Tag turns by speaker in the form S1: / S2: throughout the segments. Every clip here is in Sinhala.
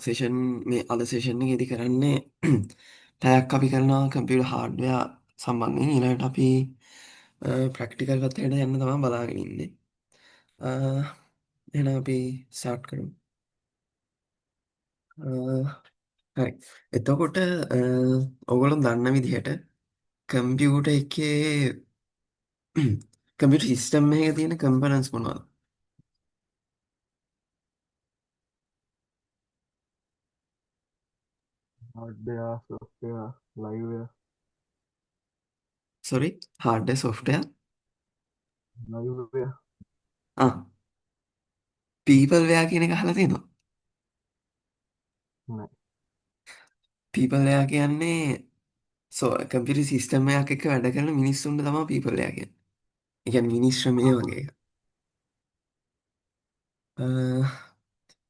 S1: සේෂන් මේ අද සේෂන් එකේදී කරන්නේ පැයක් අපි කරනවා කම්පියුටර් හාඩ්වෙයා සම්බන්ධයෙන් ඊළඟට අපි ප්‍රැක්ටිකල් පැත්තකට යන්න තමයි බලාගෙන ඉන්නේ. අ, එහෙනම් අපි ස්ටාර්ට් කරමු. අ, හරි. එතකොට ඔයගොල්ලෝ දන්න විදිහට කම්පියුටර් එකේ කම්පියුටර් සිස්ටම් එකේ තියෙන කම්පොනන්ට්ස් මොනවද?
S2: Hardware software liveware
S1: sorry hardware software
S2: liveware
S1: people ware කියන එක අහලා තියෙනවා.
S2: नहीं
S1: පීපල් වෙයා කියන්නේ කම්පියුටර් සිස්ටම් එකක් එක්ක වැඩ කරන මිනිස්සුන්ට තමයි පීපල් වෙයා කියන්නේ. ඒ කියන්නේ මිනිස් ශ්‍රමය
S2: हाँ
S1: වගේ එකක්.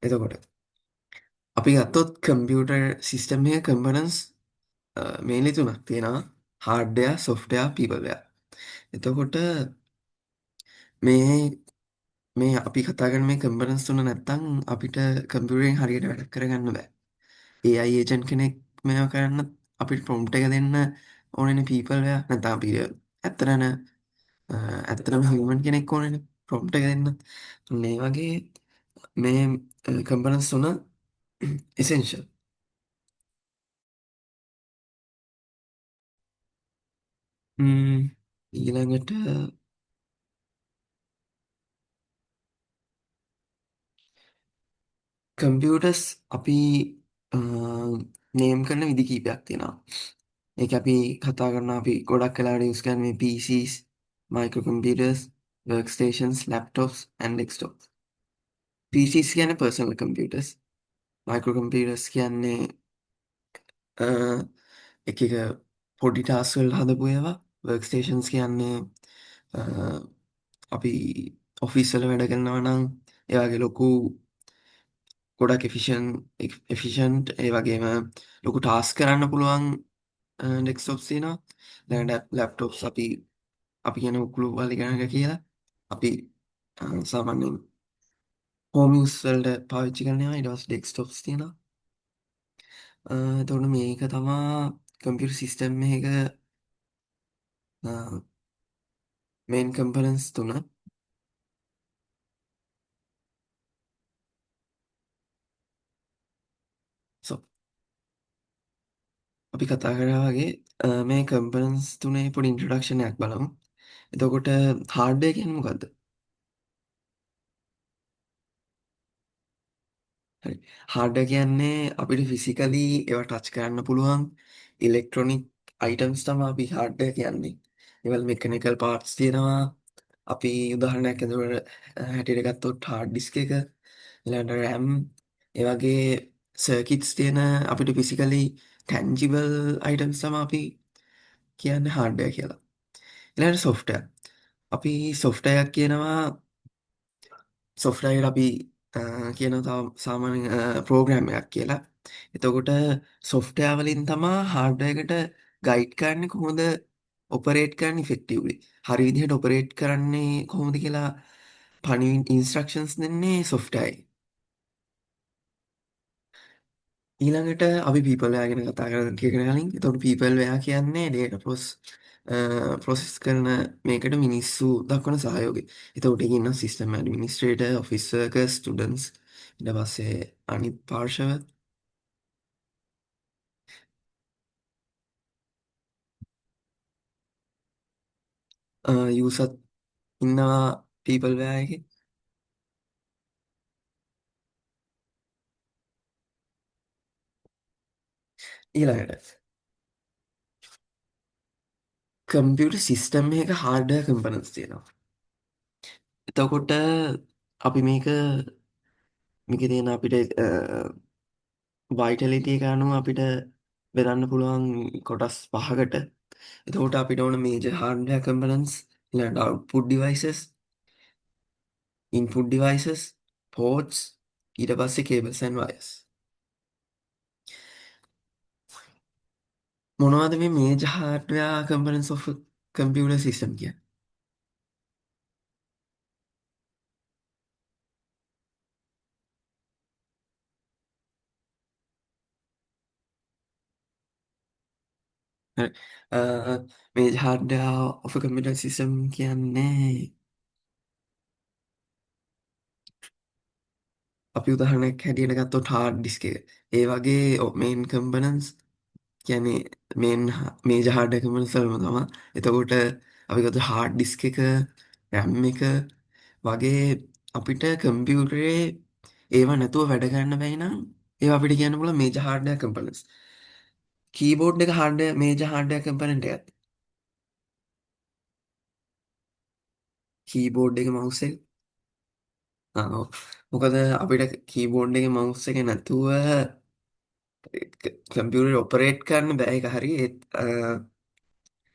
S1: එතකොට අපි ගත්තොත් කම්පියුටර් සිස්ටම් එක කම්පොනන්ට්ස් මේන්ලි තුනක් තියෙනවා. Hardware, software, people ware. එතකොට මේ මේ අපි කතා කරන මේ කම්පොනන්ට්ස් තුන නැත්තම් අපිට කම්පියුටරෙන් හරියට වැඩ කරගන්න බෑ. AI ඒජන්ට් කෙනෙක් මේවා කරන්න අපිට ප්‍රොම්ප්ට් එක දෙන්න ඕනෙනේ පීපල් වෙයා. නැත්නම් අපි ඇත්තටම හියුමන් කෙනෙක් ඕනෙනේ ප්‍රොම්ප්ට් එක දෙන්න. මේ වගේ මේ කම්පොනන්ට්ස් තුන essential. ඊළඟට කම්පියුටර්ස් අපි නේම් කරන විදි කීපයක් තියෙනවා. ඒක අපි කතා කරනවා අපි ගොඩක් කලාවට යූස් කරන්නේ PCs, micro computers, workstations, laptops and desktops. PCs කියන්නේ personal computers. micro computers කියන්නේ එක එක පොඩි ටාස්ක් වල හදපු ඒවා. workstations කියන්නේ අ, අපි ඔෆිස් වල වැඩ කරනවා නම් ඒ වගේ ලොකු ගොඩක් එෆිෂන්ට් ඒ වගේම ලොකු ටාස්ක් කරන්න පුළුවන් ඩෙස්ක්ටොප්ස් තියෙනවා. ඊළඟට ලැප්ටොප්ස් අපි කියන උකුළු වලි ගණක කියලා. අපි සාමාන්‍යයෙන් හෝම් යූස් වලට පාවිච්චි කරන ඒවා. ඊට පස්සේ ඩෙස්ක්ටොප්ස් තියෙනවා. එතකොට මේක තමා කම්පියුටර් සිස්ටම් එකක මේන් කම්පොනන්ට්ස් තුන. So අපි කතා කරා වගේ මේ කම්පොනන්ට්ස් තුනේ පොඩි ඉන්ට්‍රොඩක්ෂන් එකක් බලමු. එතකොට හાર્ඩ්වෙයාර් කියන්නේ මොකද්ද? හරි. හાર્ඩ්වෙයාර් කියන්නේ අපිට ෆිසිකලි ඒවා ටච් කරන්න පුළුවන් ඉලෙක්ට්‍රොනික අයිටම්ස් තමයි අපි හાર્ඩ්වෙයාර් කියන්නේ. ඒවල මෙකැනිකල් පාර්ට්ස් තියෙනවා. අපි උදාහරණයක් ඇතුළට හැටියට ගත්තොත් හાર્ඩ් ඩිස්ක් එක, ඊළඟට RAM, ඒ වගේ සර්කිට්ස් තියෙන අපිට ෆිසිකලි ටැන්ජිබල් අයිටම්ස් තමයි අපි කියන්නේ හાર્ඩ්වෙයාර් කියලා. ඊළඟට සොෆ්ට්වෙයාර්. අපි සොෆ්ට්වෙයාර් කියනවා සොෆ්ට්වෙයාර් අපි කියනවා තව සාමාන්‍ය ප්‍රෝග්‍රෑම් එකක් කියලා. එතකොට සොෆ්ට්වෙයාර් වලින් තමා හાર્ඩ්වෙයාර් එකට ගයිඩ් කරන්නේ කොහොමද ඔපරේට් කරන්න ඉෆෙක්ටිව්ලි. හරි විදිහට ඔපරේට් කරන්නේ කොහොමද කියලා පණිවිඩ ඉන්ස්ට්‍රක්ෂන්ස් දෙන්නේ සොෆ්ට්වෙයාර් එකේ. ඊළඟට අපි පීපල් වෙයා ගැන කතා කරන කලින් එතකොට පීපල් වෙයා කියන්නේ ඩේටා ප්‍රොසෙස් කරන මේකට මිනිස්සු දක්වන සහයෝගය. එතකොට ඒකේ ඉන්න සිස්ටම් ඇඩ්මිනිස්ට්‍රේටර්, ඔෆිස් වර්කර්ස්, ස්ටුඩන්ට්ස් ඊට පස්සේ අනිත් පාර්ශව යූසත් ඉන්නවා පීපල් වෙයා එකේ. ඊළඟට කම්පියුටර් සිස්ටම් එකක හાર્ඩ්වෙයාර් කම්පොනන්ට්ස් තියෙනවා. එතකොට අපි මේකේ තියෙන අපිට වයිටලිටි එක අනුව අපිට බෙදන්න පුළුවන් කොටස් 5කට. එතකොට අපිට ඕන මේජර් හાર્ඩ්වෙයාර් කම්පොනන්ට්ස්, ඊළඟට output devices, input devices, ports, ඊට පස්සේ කේබල්ස් ඇන්ඩ් වයර්ස්. මොනවද මේ major hardware components of computer system කියන්නේ? හරි. අ, මේ හાર્ඩ්වෙයාර් ඔෆ් කම්පියුටර් සිස්ටම් කියන්නේ අපි උදාහරණයක් හැටියට ගත්තොත් හાર્ඩ් ඩිස්ක් එක. ඒ වගේ මේන් කම්පොනන්ට්ස් කියන්නේ මේජර් හાર્ඩ්වෙයාර් කම්පොනන්ට්ස් වලම තමයි. එතකොට අපි ගත්ත හાર્ඩ් ඩිස්ක් එක, RAM එක වගේ අපිට කම්පියුටරේ ඒවා නැතුව වැඩ කරන්න බැයි නම් ඒවා අපිට කියන්න පුළුවන් මේජර් හાર્ඩ්වෙයාර් කම්පොනන්ට්ස්. කීබෝඩ් එක හાર્ඩ්වෙයාර් මේජර් හાર્ඩ්වෙයාර් කම්පොනන්ට් එකක්. කීබෝඩ් එක මවුස් එක. ඔව්. මොකද අපිට කීබෝඩ් එක මවුස් එක නැතුව කම්පියුටර් ඔපරේට් කරන්න බෑ. ඒක හරි. ඒත්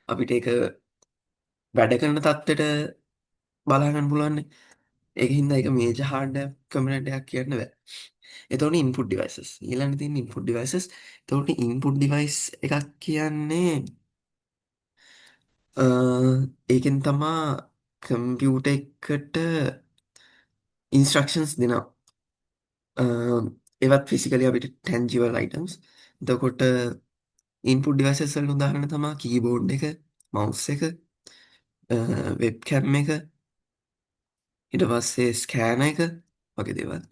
S1: අපිට ඒක වැඩ කරන තත්ත්වයට බලා ගන්න පුළුවන්නේ. ඒක හින්දා ඒක මේජර් හાર્ඩ්වෙයාර් කම්පොනන්ට් එකක් කියන්න බෑ. එතකොට ඉන්පුට් ඩිවයිසස්. ඊළඟට තියෙන ඉන්පුට් ඩිවයිසස්. එතකොට ඉන්පුට් ඩිවයිස් එකක් කියන්නේ අ, ඒකෙන් තමා කම්පියුටර් එකට ඉන්ස්ට්‍රක්ෂන්ස් දෙනවා. අ, ඒවත් ෆිසිකලි අපිට ටැන්ජිබල් අයිටම්ස්. එතකොට ඉන්පුට් ඩිවයිසස් වලට උදාහරණ තමා කීබෝඩ් එක, මවුස් එක, වෙබ්කැම් එක, ඊට පස්සේ ස්කෑනර් එක වගේ දේවල්.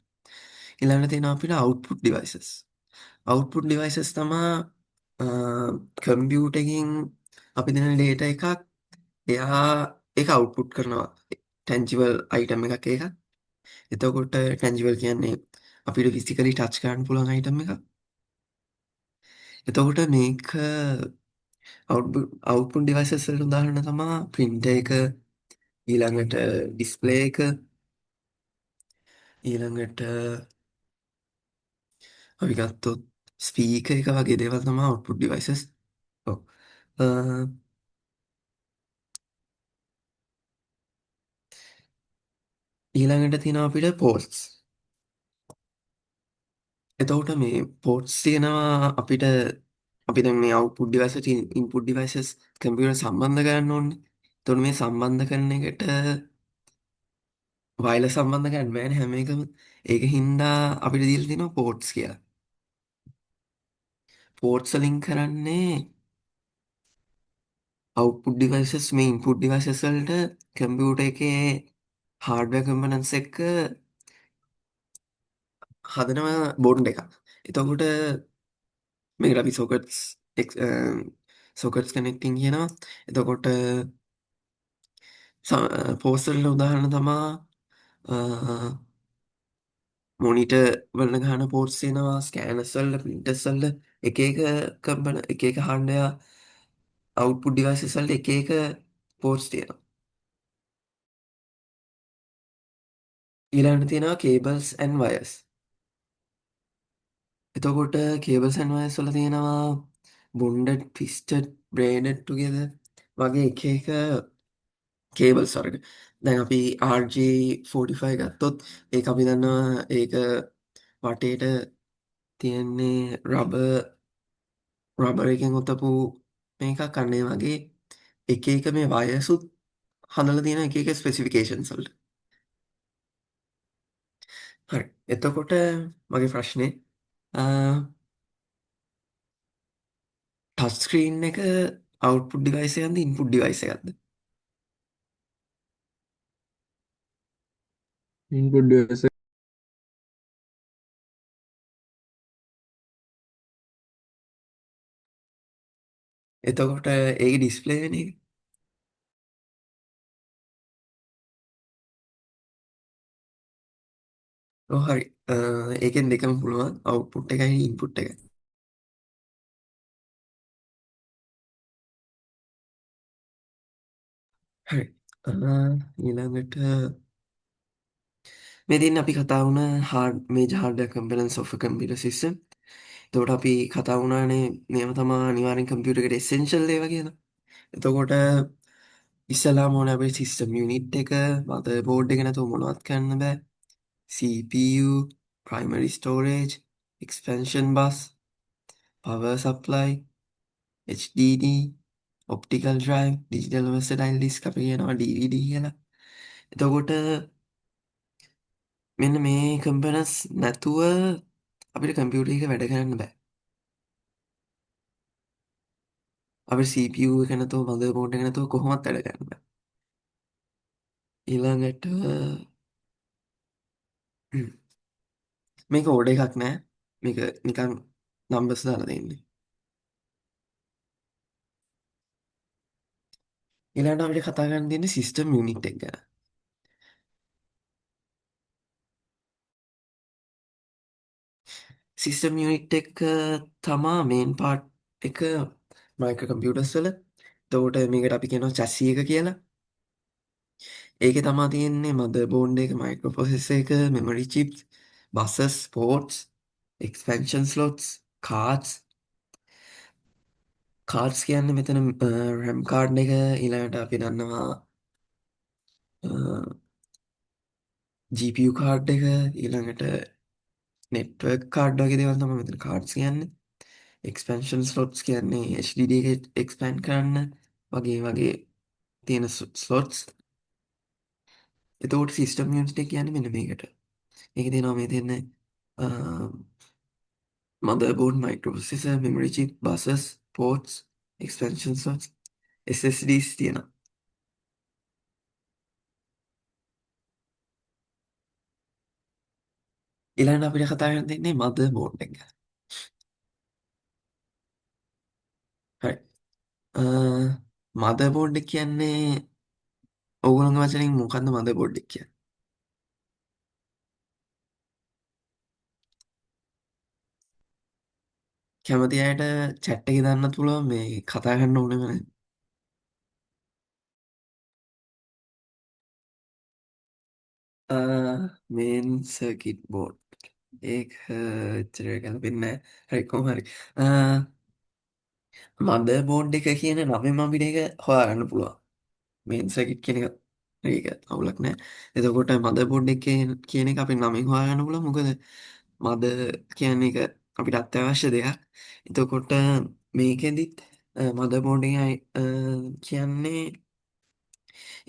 S1: ඊළඟට තියෙනවා අපිට අවුට්පුට් ඩිවයිසස්. අවුට්පුට් ඩිවයිසස් තමා කම්පියුටරකින් අපි දෙන ඩේටා එකක් එයා ඒක අවුට්පුට් කරනවා. ටැන්ජිබල් අයිටම් එකක් ඒක. එතකොට ටැන්ජිබල් කියන්නේ අපිට ෆිසිකලි ටච් කරන්න පුළුවන් අයිටම් එකක්. එතකොට මේක අවුට්පුට් ඩිවයිසස් වලට උදාහරණ තමා ප්‍රින්ටර් එක, ඊළඟට ඩිස්ප්ලේ එක, ඊළඟට අපි ගත්තොත් ස්පීකර් එක වගේ දේවල් තමයි අවුට්පුට් ඩිවයිසස්. ඔව්. අ, ඊළඟට තියෙනවා අපිට පෝර්ට්ස්. එතකොට මේ පෝර්ට්ස් තියෙනවා අපිට අපි දැන් මේ output devices input devices computer සම්බන්ධ කරන්න ඕනේ. එතකොට මේ සම්බන්ධ කරන එකට වයර්ලස් සම්බන්ධ කරන්න බෑනේ හැම එකම. ඒක හින්දා අපිට දීලා තියෙනවා පෝර්ට්ස් කියලා. පෝර්ට්ස් වලින් කරන්නේ අවුට්පුට් ඩිවයිසස් මේ ඉන්පුට් ඩිවයිසස් වලට කම්පියුටර් එකේ හાર્ඩ්වෙයාර් කම්පොනන්ට්ස් එක්ක හදනවා බෝඩ් එකක්. එතකොට මේකට අපි සොකට්ස් කනෙක්ටිං කියනවා. එතකොට පෝස්ට් වලට උදාහරණ තමා මොනිටර් වලට ගහන පෝර්ට්ස් තියෙනවා, ස්කෑනර්ස් වලට, ප්‍රින්ටර්ස් වලට එක එක හાર્ඩ්වෙයාර් අවුට්පුට් ඩිවයිසස් වලට එක එක පෝර්ට්ස් තියෙනවා. ඊළඟට තියෙනවා කේබල්ස් ඇන්ඩ් වයර්ස්. එතකොට කේබල්ස් ඇන්ඩ් වයර්ස් වල තියෙනවා බොන්ඩඩ්, ට්විස්ටඩ්, බ්‍රේඩඩ් ටුගෙදර් වගේ එක එක කේබල්ස් වර්ග. දැන් අපි RJ45 ගත්තොත් ඒක අපි දන්නවා ඒක වටේට තියෙන්නේ රබර් එකෙන් ඔතපු මේකක් අන්න ඒ වගේ එක එක මේ වයර්සුත් හදලා තියෙන එක එක ස්පෙસિෆිකේෂන්ස් වලට. හරි. එතකොට මගේ ප්‍රශ්නේ ටච් ස්ක්‍රීන් එක අවුට්පුට් ඩිවයිස් එකක්ද ඉන්පුට් ඩිවයිස් එකක්ද?
S2: ඉන්පුට් ඩිවයිස් එක.
S1: එතකොට ඒක ඩිස්ප්ලේ වෙන එක. ඔව් හරි. ඒකෙන් දෙකම පුළුවන් අවුට්පුට් එකයි ඉන්පුට් එකයි. හරි. ඊළඟට මේ දෙන්න අපි කතා වුණ major hardware components of a computer system. එතකොට අපි කතා වුණානේ මේව තමයි අනිවාර්යෙන් කම්පියුටර් එකට එසෙන්ෂල් ඒවා කියලා. එතකොට ඉස්සලාම ඕනේ අපේ සිස්ටම් යුනිට් එක, මදර් බෝඩ් එක නැතුව මොනවත් කරන්න බෑ. CPU, primary storage, expansion bus, power supply, HDD, optical drive, digital versatile disk අපි කියනවා DVD කියලා. එතකොට මෙන්න මේ කම්පොනන්ට්ස් නැතුව අපිට කම්පියුටර් එක වැඩ කරන්න බෑ. අපි CPU එක නැතුව මදර්බෝඩ් එක නැතුව කොහොමවත් වැඩ කරන්න බෑ. ඊළඟට මේක ඕඩ එකක් නෑ. මේක නිකන් නම්බර්ස් දාලා දෙන්නේ. ඊළඟට අපිට කතා කරන්න තියෙන්නේ සිස්ටම් යුනිට් එක ගැන. සිස්ටම් යුනිට් එක තමා මේන් පාර්ට් එක මයික්‍රෝ කම්පියුටර්ස් වල. එතකොට මේකට අපි කියනවා chassis එක කියලා. ඒකේ තමා තියෙන්නේ මදර්බෝඩ් එක, මයික්‍රෝ ප්‍රොසෙසර් එක, memory chips, buses, ports, expansion slots, cards. Cards කියන්නේ මෙතන රැම් කාඩ් එක, ඊළඟට අපි දන්නවා GPU කාඩ් එක, ඊළඟට නෙට්වර්ක් කාඩ් වගේ දේවල් තමයි මෙතන කාඩ්ස් කියන්නේ. එක්ස්පැන්ෂන් ස්ලොට්ස් කියන්නේ HDD එක එක්ස්පෑන්ඩ් කරන්න වගේ වගේ තියෙන ස්ලොට්ස්. එතකොට සිස්ටම් යුනිට් එක කියන්නේ මෙන්න මේකට. මේකේ තියෙනවා මේ තියෙන්නේ motherboard, microprocessor, memory chip, buses, ports, expansion slots, SSDs තියෙනවා. ඊළඟට අපිට කතා කරන්න තියෙන්නේ motherboard එක. හරි. motherboard එක කියන්නේ ඕගොල්ලෝගේ වචනෙන් මොකද්ද motherboard එක කියන්නේ? කැමති අයට chat එකේ දාන්නත් පුළුවන් මේ කතා කරන්න ඕනෙම නැහැ. මේන් සර්කිට් බෝඩ් ඒක එච්චර ගැලපෙන්නේ නැහැ. හරි කොහොම හරි. මදර්බෝඩ් එක කියන නමෙන් අපිට ඒක හොයාගන්න පුළුවන්. මේන් සර්කිට් කියන එක ඒක අවුලක් නැහැ. එතකොට මදර්බෝඩ් එක කියන එක අපි නමෙන් හොයාගන්න පුළුවන්. මොකද මද කියන එක අපිට අත්‍යවශ්‍ය දෙයක්. එතකොට මේකෙදිත් මදර්බෝඩ් එකයි කියන්නේ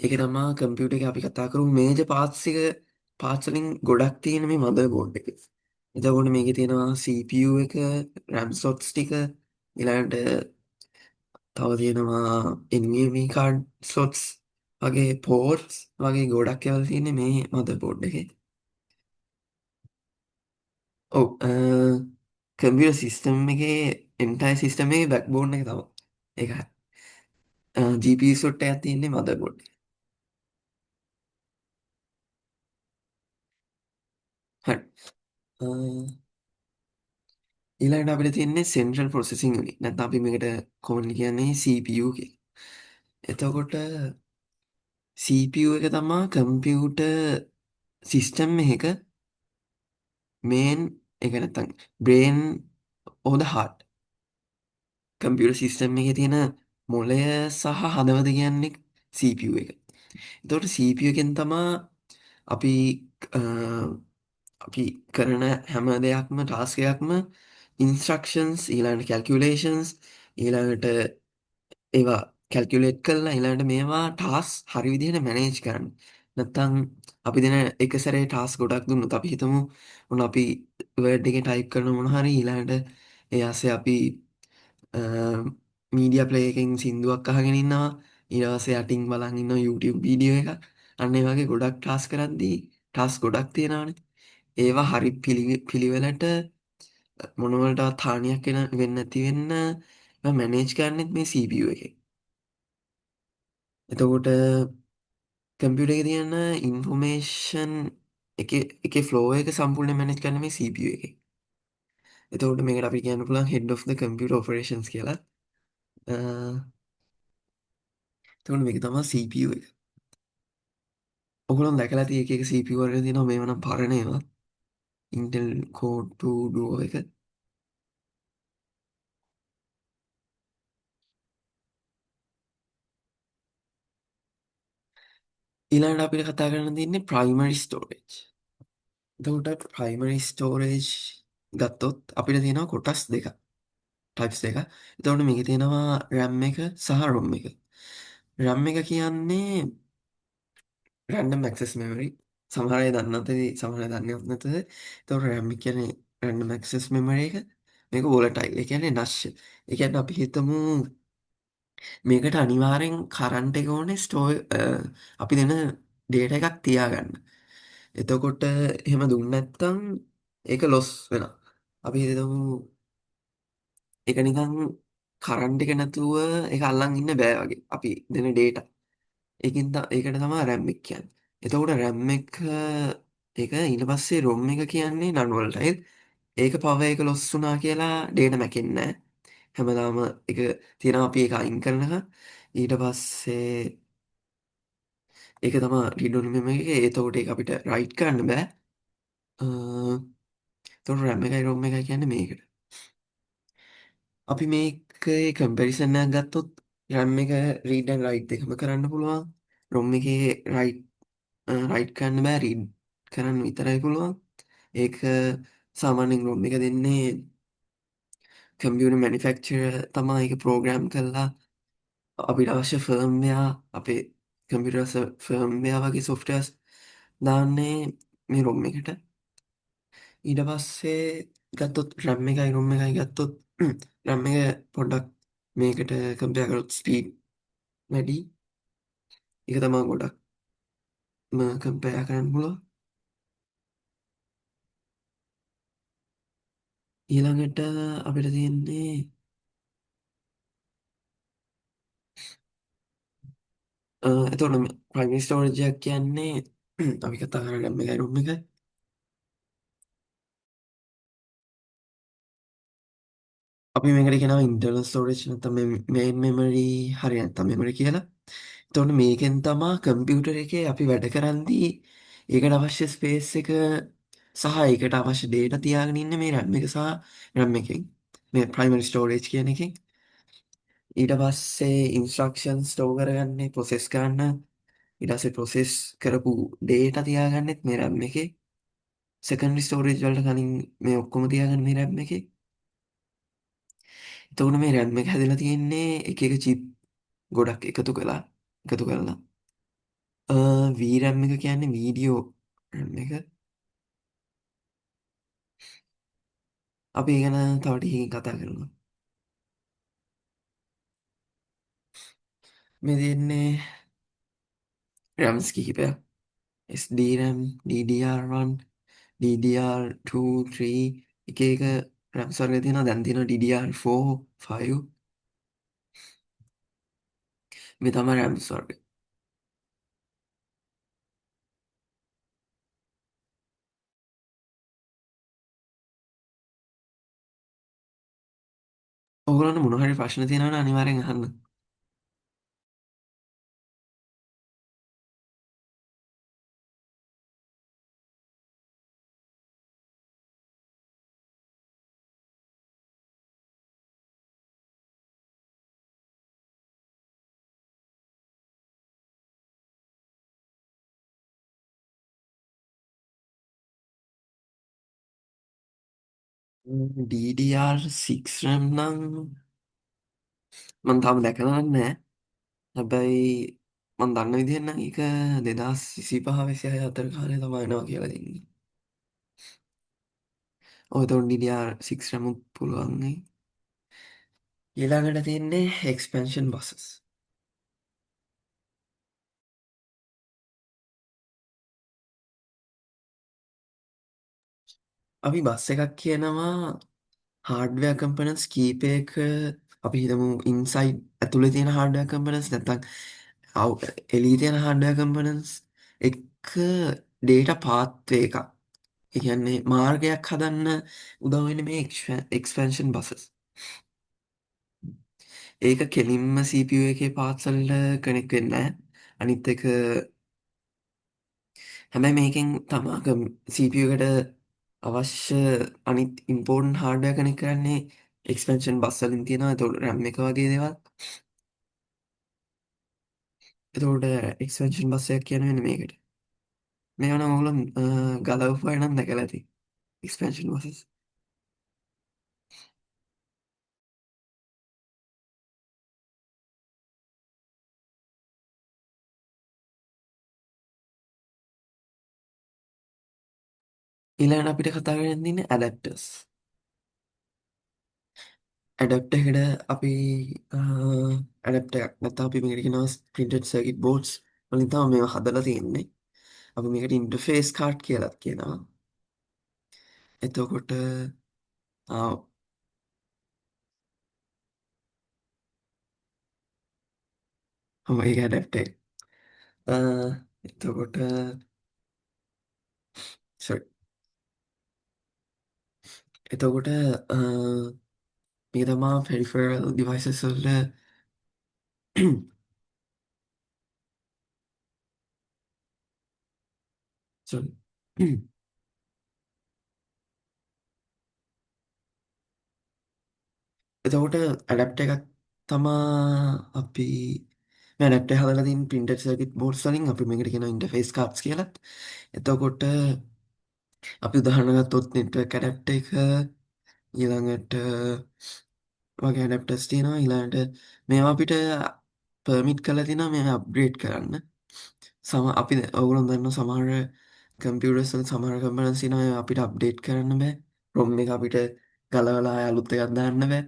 S1: ඒක තමා කම්පියුටර් එක අපි කතා කරමු මේජර් පාර්ට්ස් එක පාර්ට්ස් වලින් ගොඩක් තියෙන මේ මදර්බෝඩ් එක. එතකොට මේකේ තියෙනවා CPU එක, RAM slots ටික, ඊළඟට තව තියෙනවා NVMe card slots වගේ ports වගේ ගොඩක් ඒවා තියෙන්නේ මේ මදර්බෝඩ් එකේ. ඔව් කම්පියුටර් සිස්ටම් එකේ එන්ටයර් සිස්ටම් එකේ බෑක්බෝන් එක තමයි. ඒකයි. GPU slot එකක් තියෙන්නේ මදර්බෝඩ් එකේ. හරි. අ, ඊළඟට අපිට තියෙන්නේ සෙන්ට්‍රල් ප්‍රොසෙසිං යුනිට්. නැත්නම් අපි මේකට කොමන්ලි කියන්නේ CPU කියලා. එතකොට CPU එක තමා කම්පියුටර් සිස්ටම් එකක මේන් එක නැත්තම් බ්‍රේන් ඕෆ් ද හાર્ට්. කම්පියුටර් සිස්ටම් එකේ තියෙන මොළය සහ හදවත කියන්නේ CPU එක. එතකොට CPU එකෙන් තමා අපි අ, අපි කරන හැම දෙයක්ම ටාස්ක් එකක්ම ඉන්ස්ට්‍රක්ෂන්ස් ඊළඟට කැල්කියුලේෂන්ස් ඊළඟට ඒවා කැල්කියුලේට් කරලා ඊළඟට මේවා ටාස් හරි විදිහට මැනේජ් කරන්න. නැත්තම් අපි දෙන එක සැරේ ටාස් ගොඩක් දුන්නොත් අපි හිතමු මොන අපි වර්ඩ් එකේ ටයිප් කරන මොන හරි ඊළඟට ඒ ASCII අපි මීඩියා ප්ලේයර් එකකින් සින්දුවක් අහගෙන ඉන්නවා ඊට පස්සේ යටින් බලන් ඉන්නවා YouTube වීඩියෝ එකක්. අන්න ඒ වගේ ගොඩක් ටාස් කරද්දී ටාස් ගොඩක් තියෙනවානේ. ඒවා හරි පිළිවෙලට මොනවලටවත් හානියක් වෙන්නේ නැති වෙන්න මැනේජ් කරන්නෙත් මේ CPU එකේ. එතකොට කම්පියුටර් එකේ තියෙන ඉන්ෆෝමේෂන් එකේ ෆ්ලෝ එක සම්පූර්ණයෙන් මැනේජ් කරන්නේ මේ CPU එකේ. එතකොට මේකට අපි කියන්න පුළුවන් head of the computer operations කියලා. අ, එතකොට මේක තමයි CPU එක. ඔයගොල්ලෝ දැකලා ඇති එක එක CPU වර්ග තියෙනවා මේව නම් පරණ ඒවා. Intel Core 2 Duo එක. ඊළඟට අපිට කතා කරන්න තියෙන්නේ primary storage. එතකොට primary storage ගත්තොත් අපිට තියෙනවා කොටස් දෙකක්. ටයිප්ස් දෙක. එතකොට මේකේ තියෙනවා RAM එක සහ ROM එක. RAM එක කියන්නේ random access memory. සමහර අය දන්නත් ඇති සමහර අය දන්නේ නැත්ද. එතකොට RAM එක කියන්නේ random access memory එක. මේක volatile. ඒ කියන්නේ නැස්ය. ඒ කියන්නේ අපි හිතමු මේකට අනිවාර්යෙන් කරන්ට් එක ඕනේ අපි දෙන ඩේටා එකක් තියාගන්න. එතකොට එහෙම දුන්නේ නැත්නම් ඒක ලොස් වෙනවා. අපි හිතමු ඒක නිකන් කරන්ට් එක නැතුව ඒක අල්ලන් ඉන්න බෑ වගේ. අපි දෙන ඩේටා. ඒකට තමයි RAM එක කියන්නේ. එතකොට RAM එක ඒක ඊට පස්සේ ROM එක කියන්නේ නන් වලටයි. ඒක පව එක ලොස් වුණා කියලා ඩේටා මැකෙන්නේ නැහැ. හැමදාම ඒක තියෙනවා අපි ඒක අයින් කරනකම්. ඊට පස්සේ ඒක තමයි රීඩ් ඔන්ලි මෙමරි එක. එතකොට ඒක අපිට රයිට් කරන්න බෑ. එතකොට RAM එකයි ROM එකයි කියන්නේ මේකට. අපි මේකේ කම්පැරිසන් එකක් ගත්තොත් RAM එක රීඩ් ඇන්ඩ් රයිට් දෙකම කරන්න පුළුවන්. ROM එකේ රයිට් කරන්න බෑ රීඩ් කරන්න විතරයි පුළුවන්. ඒක සාමාන්‍යයෙන් ROM එක දෙන්නේ කම්පියුටර් මැනුෆැක්චරර් තමයි ඒක ප්‍රෝග්‍රෑම් කරලා අපිට අවශ්‍ය ෆර්ම්වෙයා අපේ කම්පියුටර් ෆර්ම්වෙයා වගේ සොෆ්ට්වෙයාර්ස් දාන්නේ මේ ROM එකට. ඊට පස්සේ ගත්තොත් RAM එකයි ROM එකයි ගත්තොත් RAM එක පොඩ්ඩක් මේකට කම්පෙයාර් කරොත් ස්පීඩ් වැඩි. ඒක තමයි ගොඩක් කම්පෙයාර් කරන්න පුළුවන්. ඊළඟට අපිට තියෙන්නේ එතකොට ප්‍රයිමරි ස්ටෝරේජ් එකක් කියන්නේ අපි කතා කරන RAM එකයි ROM එකයි. අපි මේකට කියනවා ඉන්ටර්නල් ස්ටෝරේජ් නැත්නම් මේන් මෙමරි හරි නැත්නම් මෙමරි කියලා. එතකොට මේකෙන් තමයි කම්පියුටර් එකේ අපි වැඩ කරද්දී ඒකට අවශ්‍ය ස්පේස් එක සහ ඒකට අවශ්‍ය data තියාගෙන ඉන්නේ මේ RAM එක සහ RAM එකෙන්. මේ ප්‍රයිමරි ස්ටෝරේජ් කියන එකෙන්. ඊට පස්සේ ඉන්ස්ට්‍රක්ෂන් ස්ටෝර් කරගන්නේ ප්‍රොසෙස් කරන්න. ඊට පස්සේ ප්‍රොසෙස් කරපු data තියාගන්නෙත් මේ RAM එකේ. සෙකන්ඩරි ස්ටෝරේජ් වලට කලින් මේ ඔක්කොම තියාගන්න මේ RAM එකේ. එතකොට මේ RAM එක හැදලා තියෙන්නේ එක එක chip ගොඩක් එකතු කරලා. VRAM එක කියන්නේ වීඩියෝ RAM එක. අපි ඒ ගැන තව ටිකකින් කතා කරමු. මේ තියෙන්නේ RAMs කිහිපයක්. SDRAM, DDR1, DDR2, 3 එක එක RAMs වර්ග තියෙනවා. දැන් තියෙනවා DDR4, 5. මේ තමයි RAMs වර්ග. ඔයගොල්ලන්ට මොන හරි ප්‍රශ්න තියෙනවා නම් අනිවාර්යෙන් අහන්න. DDR6 RAM නම් මම තාම දැකලා නැහැ. හැබැයි මම දන්න විදිහෙන් නම් ඒක 2025 26 අතර කාලේ තමයි එනවා කියලා දෙන්නේ. ඔය එතකොට DDR6 RAM උත් පුළුවන් නේ. ඊළඟට තියෙන්නේ expansion buses. අපි බස් එකක් කියනවා hardware components කීපයක අපි හිතමු inside ඇතුලේ තියෙන hardware components නැත්නම් එළියේ තියෙන hardware components එක data pathway එකක්. ඒ කියන්නේ මාර්ගයක් හදන්න උදව් වෙන්නේ මේ expansion buses. ඒක කෙලින්ම CPU එකේ පාර්ට්ස් වලට කනෙක්ට් වෙන්නේ නැහැ. අනිත් එක හැබැයි මේකෙන් තමා CPU එකට අවශ්‍ය අනිත් ඉම්පෝර්ටන්ට් හાર્ඩ්වෙයාර් කනෙක්ට් කරන්නේ එක්ස්පැන්ෂන් බස් වලින් තියෙනවා. ඒතකොට RAM එක වගේ දේවල්. එතකොට එක්ස්පැන්ෂන් බස් එකක් කියන්නේ මෙන්න මේකට. මේවා නම් ඔයගොල්ලෝ ගලවපුවා නම් දැකලා ඇති. එක්ස්පැන්ෂන් බසස්. ඊළඟට අපිට කතා කරන්න තියෙන්නේ ඇඩැප්ටර්ස්. ඇඩැප්ටර් එකට අපි ඇඩප්ට එකක් නැත්නම් අපි මේකට කියනවා printed circuit boards වලින් තමයි මේවා හදලා තියෙන්නේ. අපි මේකට ඉන්ටර්ෆේස් කාඩ් කියලා කියනවා. එතකොට ආ ඒක ඇඩප්ට එක. එතකොට sorry. එතකොට මේක තමා peripheral devices වලට sorry. එතකොට ඇඩප්ට එකක් තමා අපි ඇඩප්ට හදලා තියෙන printed circuit boards වලින් අපි මේකට කියනවා interface cards කියලා. එතකොට අපි උදාහරණ ගත්තොත් network adapter එක ඊළඟට වගේ ඇඩප්ටර්ස් තියෙනවා. ඊළඟට මේවා අපිට පර්මිට් කරලා තියෙනවා මේවා අප්ග්‍රේඩ් කරන්න. අපි ඔයගොල්ලෝ දන්නවා සමහර කම්පියුටර්ස් වල සමහර කම්පොනන්ට්ස් තියෙනවා ඒවා අපිට අප්ඩේට් කරන්න බෑ. ROM එක අපිට ගලවලා ආයෙ අලුත් එකක් දාන්න බෑ.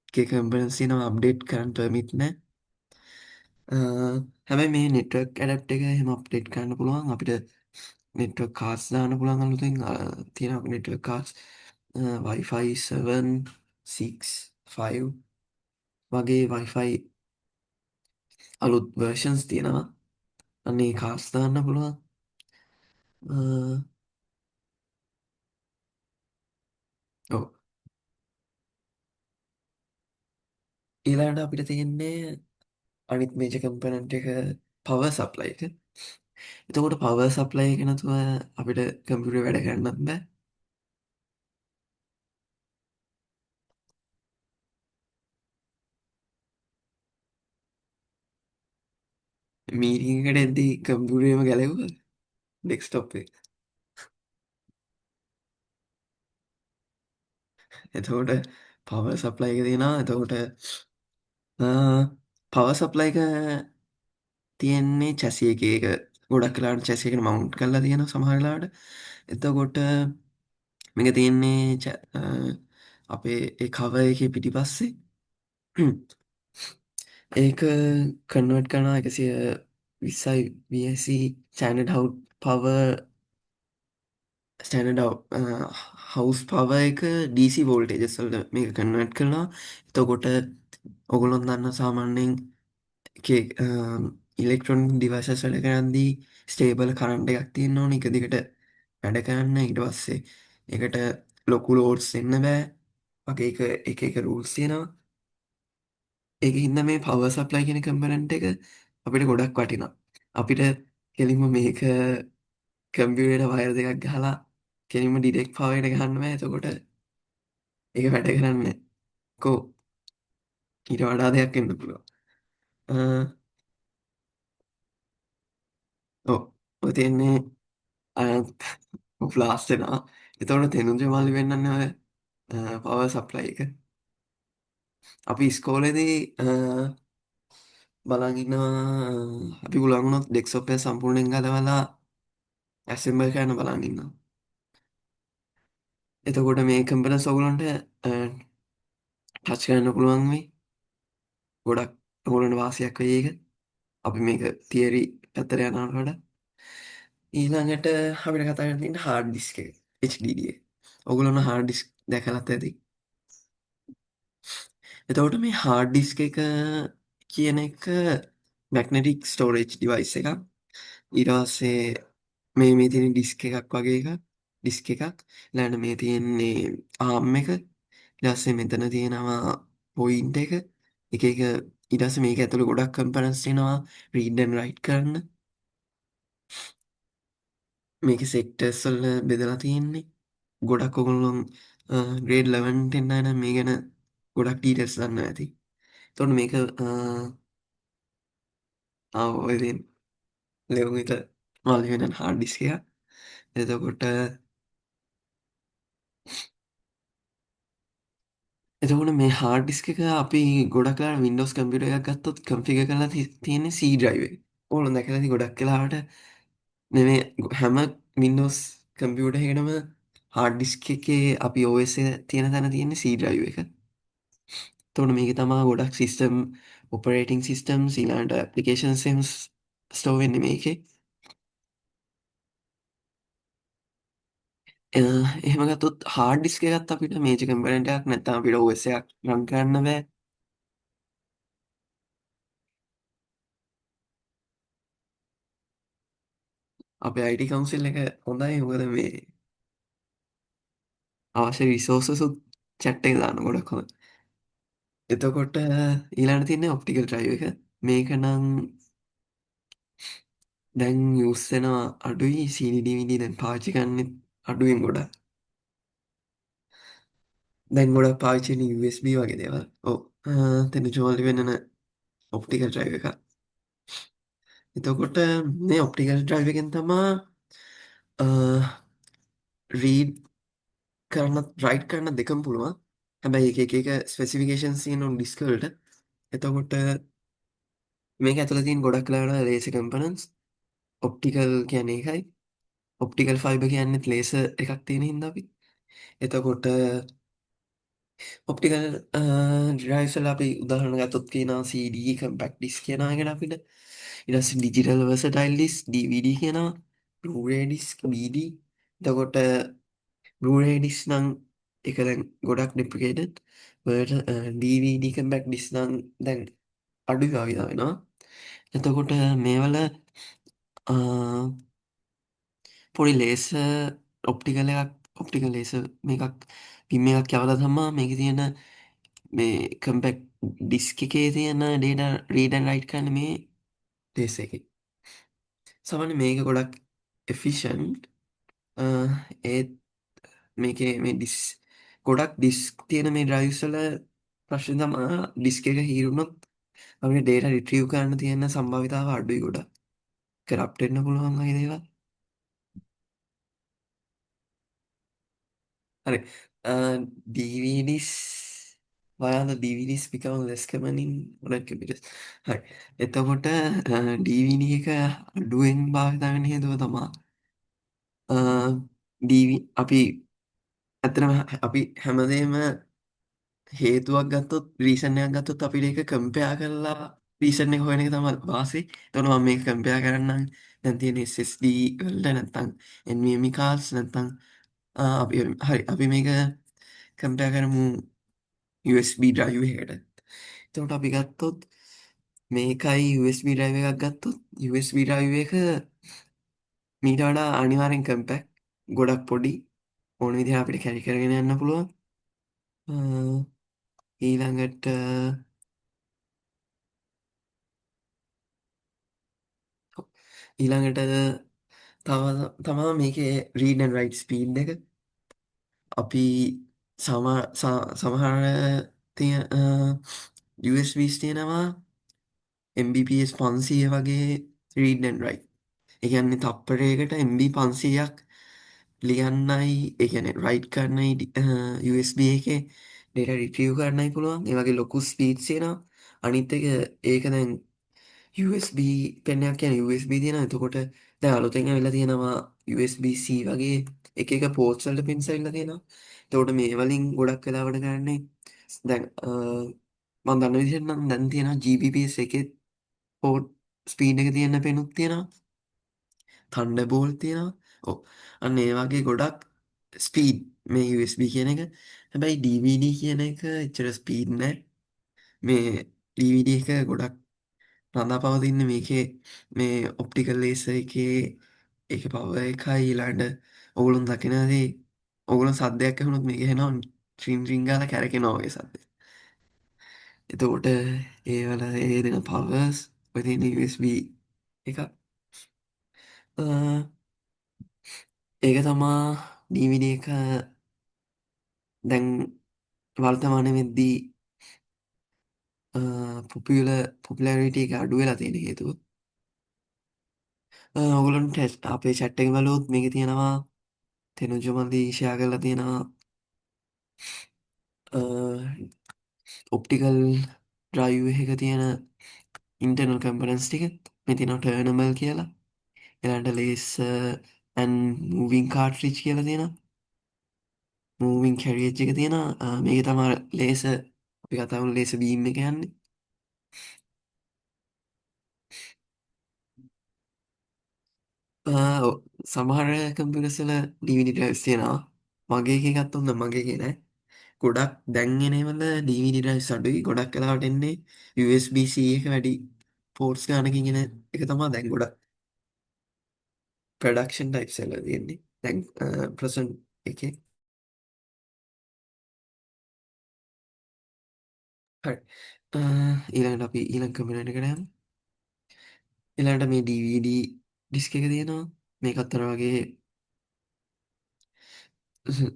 S1: එකේ කම්පොනන්ට්ස් තියෙනවා අප්ඩේට් කරන්න පර්මිට් නෑ. අ, හැබැයි මේ නෙට්වර්ක් ඇඩප්ටර් එක එහෙම අප්ඩේට් කරන්න පුළුවන්. අපිට නෙට්වර්ක් කාඩ්ස් දාන්න පුළුවන් අලුතෙන් තියෙනවා නෙට්වර්ක් කාඩ්ස් Wi-Fi 7 6 5 වගේ Wi-Fi අලුත් versions තියෙනවා. අන්නේ කාඩ්ස් දාන්න පුළුවන්. අ, ඔව්. ඊළඟට අපිට තියෙන්නේ අනිත් මේජර් කම්පොනන්ට් එක පවර් සප්ලයි එක. එතකොට පවර් සප්ලයි එක නැතුව අපිට කම්පියුටර් වැඩ කරන්නත් බෑ. මීටින් එකට එද්දී කම්පියුටරේම ගැලවුවා ඩෙස්ක්ටොප් එක. එතකොට පවර් සප්ලයි එක තියෙනවා. එතකොට පවර් සප්ලයි එක තියෙන්නේ චැසි එකේ. ඒක ගොඩක් වෙලාවට චැසි එකට මවුන්ට් කරලා තියෙනවා සමහර වෙලාවට. එතකොට මේක තියෙන්නේ අපේ ඒ කවර් එකේ පිටිපස්සේ. ඒක කන්වර්ට් කරනවා 120යි VSC standard standard house power එක DC වෝල්ටේජස් වලට මේක කන්වර්ට් කරනවා. එතකොට ඔයගොල්ලෝ දන්න සාමාන්‍යයෙන් එකේ ඉලෙක්ට්‍රොනික ඩිවයිසස් වැඩ කරද්දී ස්ටේබල් කරන්ට් එකක් තියෙන්න ඕනේ. එක දිගට වැඩ කරන්න. ඊට පස්සේ ඒකට ලොකු ලෝඩ්ස් එන්න බෑ. වගේ එක රූල්ස් තියෙනවා. ඒකින් හින්දා මේ පවර් සප්ලයි කියන කම්පොනන්ට් එක අපිට ගොඩක් වටිනවා. අපිට කෙලින්ම මේක කම්පියුටරේට වයර් දෙකක් ගහලා කෙලින්ම ඩිරෙක්ට් පවර් එකට ගහන්න බෑ. එතකොට ඒක වැඩ කරන්නේ කො ඊට වඩා දෙයක් වෙන්න පුළුවන්. අ, ඔව්. ඔය තියෙන්නේ අ ෆ්ලාස්ට් වෙනවා. එතකොට තෙනුජ මල්ලි වෙන්නන්නේ ඔය පවර් සප්ලයි එක. අපි ඉස්කෝලේදී බලන් ඉන්නවා අපි පුළුවන් වුණොත් ඩෙස්ක්ටොප් එක සම්පූර්ණයෙන් ගලවලා ඇසෙම්බල් කරන්න බලන් ඉන්නවා. එතකොට මේ කම්පියුටර්ස් ඔයගලන්ට ටච් කරන්න පුළුවන් වෙයි. ගොඩක් ඔයගලන්ට වාසියක් වෙයි ඒක. අපි මේක තියරි පැත්තට යනවට වඩා. ඊළඟට අපිට කතා කරන්න තියෙන්නේ හાર્ඩ් ඩිස්ක් එක. HDD එක. ඔයගොල්ලෝ හાર્ඩ් ඩිස්ක් දැකලත් ඇති. එතකොට මේ හાર્ඩ් ඩිස්ක් එක කියන එක මැග්නටික් ස්ටෝරේජ් ඩිවයිස් එකක්. ඊට පස්සේ මේ තියෙන ඩිස්ක් එකක් වගේ එකක්. ඩිස්ක් එකක්. ඊළඟට මේ තියෙන්නේ ආම් එක. ඊට පස්සේ මෙතන තියෙනවා පොයින්ට් එක. එක එක ඊට පස්සේ මේක ඇතුලේ ගොඩක් කම්පොනන්ට්ස් තියෙනවා රීඩ් ඇන්ඩ් රයිට් කරන්න. මේක සෙක්ටර්ස් වල බෙදලා තියෙන්නේ. ගොඩක් ඔයගොල්ලෝ ග්‍රේඩ් 11 10 අය නම් මේ ගැන ගොඩක් ඩීටේල්ස් දන්නවා ඇති. එතකොට මේක ඔය දෙන ලෙවුමිට මල්ලි වෙන හાર્ඩ් ඩිස්ක් එකක්. එතකොට එතකොට මේ හાર્ඩ් ඩිස්ක් එක අපි ගොඩක් වෙලාවට Windows කම්පියුටර් එකක් ගත්තොත් කන්ෆිගර් කරලා තියෙන්නේ C drive එක. ඕගොල්ලෝ දැකලා ඇති ගොඩක් වෙලාවට මේ හැම Windows කම්පියුටර් එකකටම හાર્ඩ් ඩිස්ක් එකේ අපි OS එක තියෙන තැන තියෙන්නේ C drive එක. එතකොට මේක තමා ගොඩක් සිස්ටම් ඔපරේටිං සිිස්ටම් ඊලාන්ට ඇපලිකේෂන් සෙම්ස් ස්ටෝ වෙන්න මේකේ එහෙමගතුත් හාඩ ඩිස්ක ගත් අපිට මේජ කම්පරටයක් නැත්තම් අපිට ඔසයක් රන් කරන්න බෑ අපේ අයිඩි කවුන්සිල් එක හොඳයි හොද මේ අවශ්‍ය විසෝසසුත් චැට්ටේ දාන්න ගොඩක් හොඳ එතකොට ඊලාට තියන්නේ ඔප්ටිකල් ට්‍රයිව එක මේක නම් දැන් යුස්සෙනවා අඩුයි සීනිඩවිඩි දැන් පාචි කන්න අඩුවෙන් ගොඩ දැන් ගොඩක් පාචන USB වගේ දේවල් ඕ තෙන ජෝලි වෙන්නන ඔප්ටිකල් ට්‍රයිව එක එතකොට මේ ඔප්ටිකල් ට්‍රයිව එකෙන් තමා රීඩ් කරන්න රයිට් කරන්න දෙකම් පුළුවන් හැබැයි එක ස්පෙසිෆිකේෂන් සියනම් ඩිස්කල්ට එතකොට මේක ඇතුළ තින් ගොඩක් කලාට ලේස කම්පනන්ස් ඔප්ටිකල් කියන එකයි ඔප්ටිකල් ෆයිබ කියන්නෙත් ලේස එකක් තියෙන හින්දපි එතකොට ඔප්ටිකල් ඩ්‍රයිසල් අපි උදාහරණ ගතොත් කියන CD කම්පැක් ඩිස් කියනගෙන අපිට ඉරස් ඩිජිටල් වස ටයිල්ඩිස් DVD කියන රඩිස් BD දකොට බරඩිස් නං එක දැන් ගොඩක් ඩිපිකේටඩ් DVD කම්පැක් ඩිස් නං දැන් අඩු ගවිදා වෙනවා එතකොට මේවල පොඩි ලේස ඔප්ටිකල එකක් ඔප්ටිකල් ලේස මේකක් පිම්ම එකක් යවල තමා මේක තියෙන මේ කම්පෙක් ඩිස්ක එකේ තියෙන ඩේට රීඩන් රයිට් කන්න මේ ලේස එක සමන මේක ගොඩක් එෆිෂන් ඒත් මේක මේ ඩිස් ගොඩක් ඩිස්ක් තියෙන මේ ඩ්‍රයිසල ප්‍රශ්න තමා ඩිස්ක එක හිරුණොත් අපට ඩේට රිට්‍රියව් කරන්න තියෙන සම්භවිතාව අඩුයි ගොඩ කරප්ටෙන්න්න පුළුවන් දේවා හරි ඩීවිඩිස් වයාද ඩීවිඩිස් පිකවන් ලෙස්කමනින් ගොඩක් පිටස් හරි එතකොට ඩීවිඩ එක අඩුවෙන් භාවිතාවෙන හේතුව තමා අපි ඇතනම අපි හැමදේම හේතුවක් ගත්තොත් රීසණයක් ගත්තොත් අපිට එක කම්පයා කරලා රීසණ එක හොයන එක තම වාසේ තොන මම මේ කම්පයා කරන්න දැතියෙන SSD වලට නැත්තං එන්මි කාල්ස් නැත්තං හරි අපි මේක කම්පයා කරමු USB ඩ්‍රයිව් එකට තවට අපි ගත්තොත් මේකයි USB ඩ්‍රයිව එකක් ගත්තොත් USB ඩ්‍රයිව එක මීට වඩා අනිවාරෙන් කම්පැක් ගොඩක් පොඩි ඕන විදි අපිට කැරි කරගෙන යන්න පුළුවන් ඊළඟට ඊළඟට තමා මේක රීඩන් රයිට් ස්පීඩ් එක අපි සමහර තිය USBs තියෙනවා MBPS 500 වගේ රීඩන් රයි එකන්නේ තප්පරයකට MB 500ක් ලියන්නයි එකන රයිට් කරන්නයි USB එක ඩෙට රිටියව් කරන්නයි පුළුවන් ඒවගේ ලොකු ස්පීට්සේෙන අනිත් එක ඒක දැන් USB පෙන්නයක් කියන USB තියෙන එතකොට දැ අලුතෙන් වෙලා තියෙනවා USB-C වගේ එක පෝට්සල්ට පින්සල්ල තියෙනවා තවට මේ වලින් ගොඩක් කලාවට කරන්නේ දැන් මන් දන්න විදිරනම් දැන් තියෙන GBPS එක පෝට් ස්පීන් එක තියන්න පෙනුත් තියෙනවා තන්ඩ බෝල් තියෙනවා ඕ අන්න ඒ වගේ ගොඩක් ස්පීඩ් මේ USB කියන එක හැබැයි DVD කියන එක එච්චර ස්පීඩ් නෑ මේ DVD එක ගොඩක් රඳා පවතින්න මේකේ මේ ඔප්ටිකල් ලේස එකේ එක පව එකයි ඊලාඩ ඔගුළුන් දකිනදී ඔගුල සද්‍යයක් හුණුත් මේක හෙනවා ට්‍රීම් රිංගාල කැරකෙ නොවගේ සද්ද එතකොට ඒවල ඒ දෙන පවස් ඔතින USB එක ඒක තමා DVD එක දැන් වර්තමානය වෙද්දී පොපිලරිට එක අඩු වෙලා තියෙන හේතුව ඔගුලන් ටෙස් අපේ චැට්ටෙක් බලුත් මේක තියෙනවා තෙනුජමන්දී ෂයා කරලා තියෙනවා ඔප්ටිකල් ඩ්‍රයිව් එක තියෙන ඉන්ටර්නල් කම්පරන්ස් ටික මෙතින ටර්නමල් කියලා එලාට ලේස් ඇන් මූවින් කාට්‍රිච් කියලා තියෙන මූවින් කැරියච් එක තියෙන මේක තමා ලේස අපි කතාවුණු ලේස බීම් එක යන්නේ සමහර කම්පියුටර්ස් වල DVD ඩ්‍රයිව්ස් තියෙනවා. මගේ එකේ ගත්තොත් නම් මගේ එකේ නෑ. ගොඩක් දැන් එනවල DVD ඩ්‍රයිව්ස් අඩුයි. ගොඩක් වෙලාවට එන්නේ USB-C එක වැඩි පෝර්ට්ස් ගානකින් එන එක තමයි දැන් ගොඩක් ප්‍රොඩක්ෂන් ටයිප්ස් වල තියෙන්නේ. දැන් ප්‍රසන්ට් එකේ. හරි. ඊළඟට අපි ඊළඟ කම්පියුටර් එකට යමු. ඊළඟට මේ DVD ඩිස්ක් එක තියෙනවා. මේකත් අර වගේ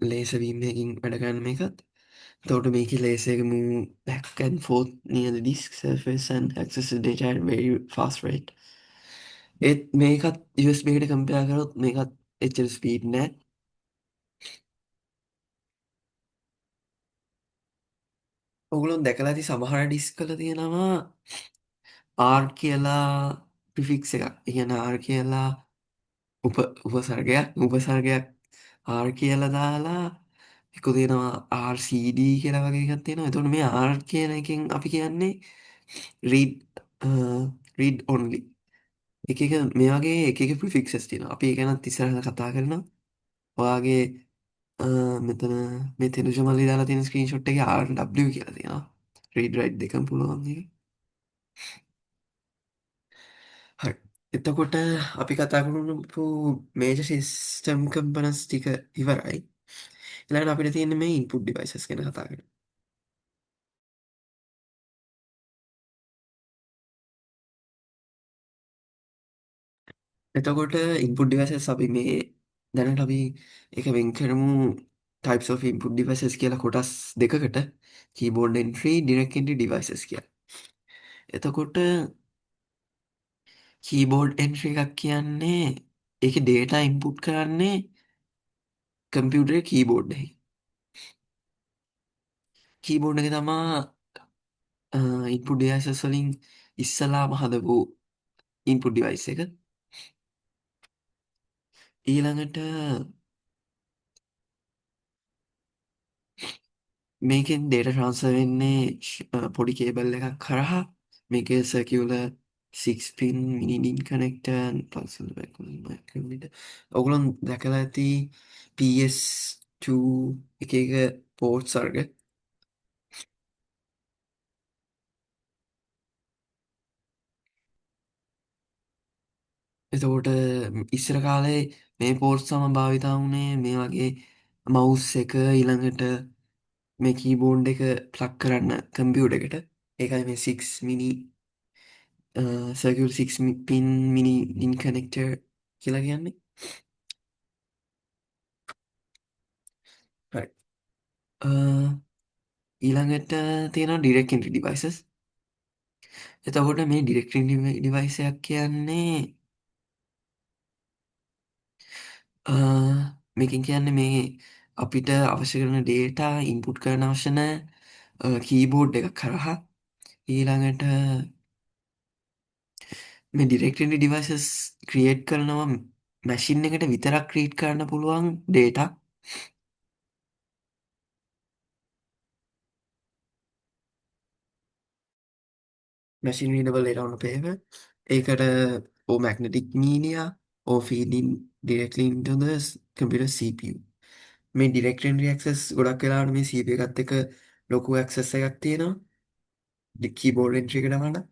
S1: ලේසර් බීම් එකකින් වැඩ කරන මේකත්. එතකොට මේකේ ලේසර් එක move back and forth near the disk surface and access the data at very fast rate. ඒත් මේකත් USB එකට කම්පෙයාර් කරොත් මේකත් එච්චර ස්පීඩ් නෑ. ඔයගොල්ලෝ දැකලා ඇති සමහර ඩිස්ක් වල තියෙනවා R කියලා ප්‍රිෆික්ස් එකක්. ඒ කියන්නේ R කියලා උපසර්ගයක් R කියලා දාලා එක තියෙනවා RCD කියලා වගේ එකක් තියෙනවා. එතකොට මේ R කියන එකෙන් අපි කියන්නේ read read only. එක එක මේ වගේ එක එක ප්‍රිෆික්සස් තියෙනවා. අපි ඒක ගැනත් ඉස්සරහට කතා කරනවා. ඔයාගේ මෙතන මේ තෙනුෂ මල්ලි දාලා තියෙන ස්ක්‍රීන්ෂොට් එකේ RW කියලා තියෙනවා. read write දෙකම පුළුවන් එක. හරි. එතකොට අපි කතා කරපු මේජර් සිස්ටම් කම්පොනන්ට්ස් ටික ඉවරයි. ඊළඟට අපිට තියෙන්නේ මේ ඉන්පුට් ඩිවයිසස් ගැන කතා කරන්න. එතකොට ඉන්පුට් ඩිවයිසස් අපි මේ දැනට අපි එක වෙන් කරමු types of input devices කියලා කොටස් දෙකකට keyboard entry direct entry devices කියලා. එතකොට keyboard entry එකක් කියන්නේ ඒකේ data input කරන්නේ කම්පියුටරේ keyboard එකේ. keyboard එක තමයි input devices වලින් ඉස්සලාම හදපු input device එක. ඊළඟට මේකෙන් data transfer වෙන්නේ පොඩි කේබල් එකක් කරහා. මේකේ circular 6 pin mini DIN connector and pulse back micrometer. ඔයගොල්ලෝ දැකලා ඇති PS2 එක එක ports අරග. එතකොට ඉස්සර කාලේ මේ ports තමයි භාවිතා වුණේ මේ වගේ mouse එක ඊළඟට මේ keyboard එක plug කරන්න computer එකට. ඒකයි මේ 6 mini circular 6 pin mini DIN connector කියලා කියන්නේ. right. ඊළඟට තියෙනවා direct entry devices. එතකොට මේ direct entry device එකක් කියන්නේ මේකෙන් කියන්නේ මේ අපිට අවශ්‍ය කරන data input කරන්න අවශ්‍ය නැ keyboard එකක් කරහා ඊළඟට මේ direct entry devices create කරනවා machine එකට විතරක් create කරන්න පුළුවන් data. machine readable data on a paper. ඒකට or magnetic media or feeding directly into the computer CPU. මේ direct entry access ගොඩක් වෙලාවට මේ CPU එකත් එක්ක ලොකු access එකක් තියෙනවා keyboard entry එකට වඩා.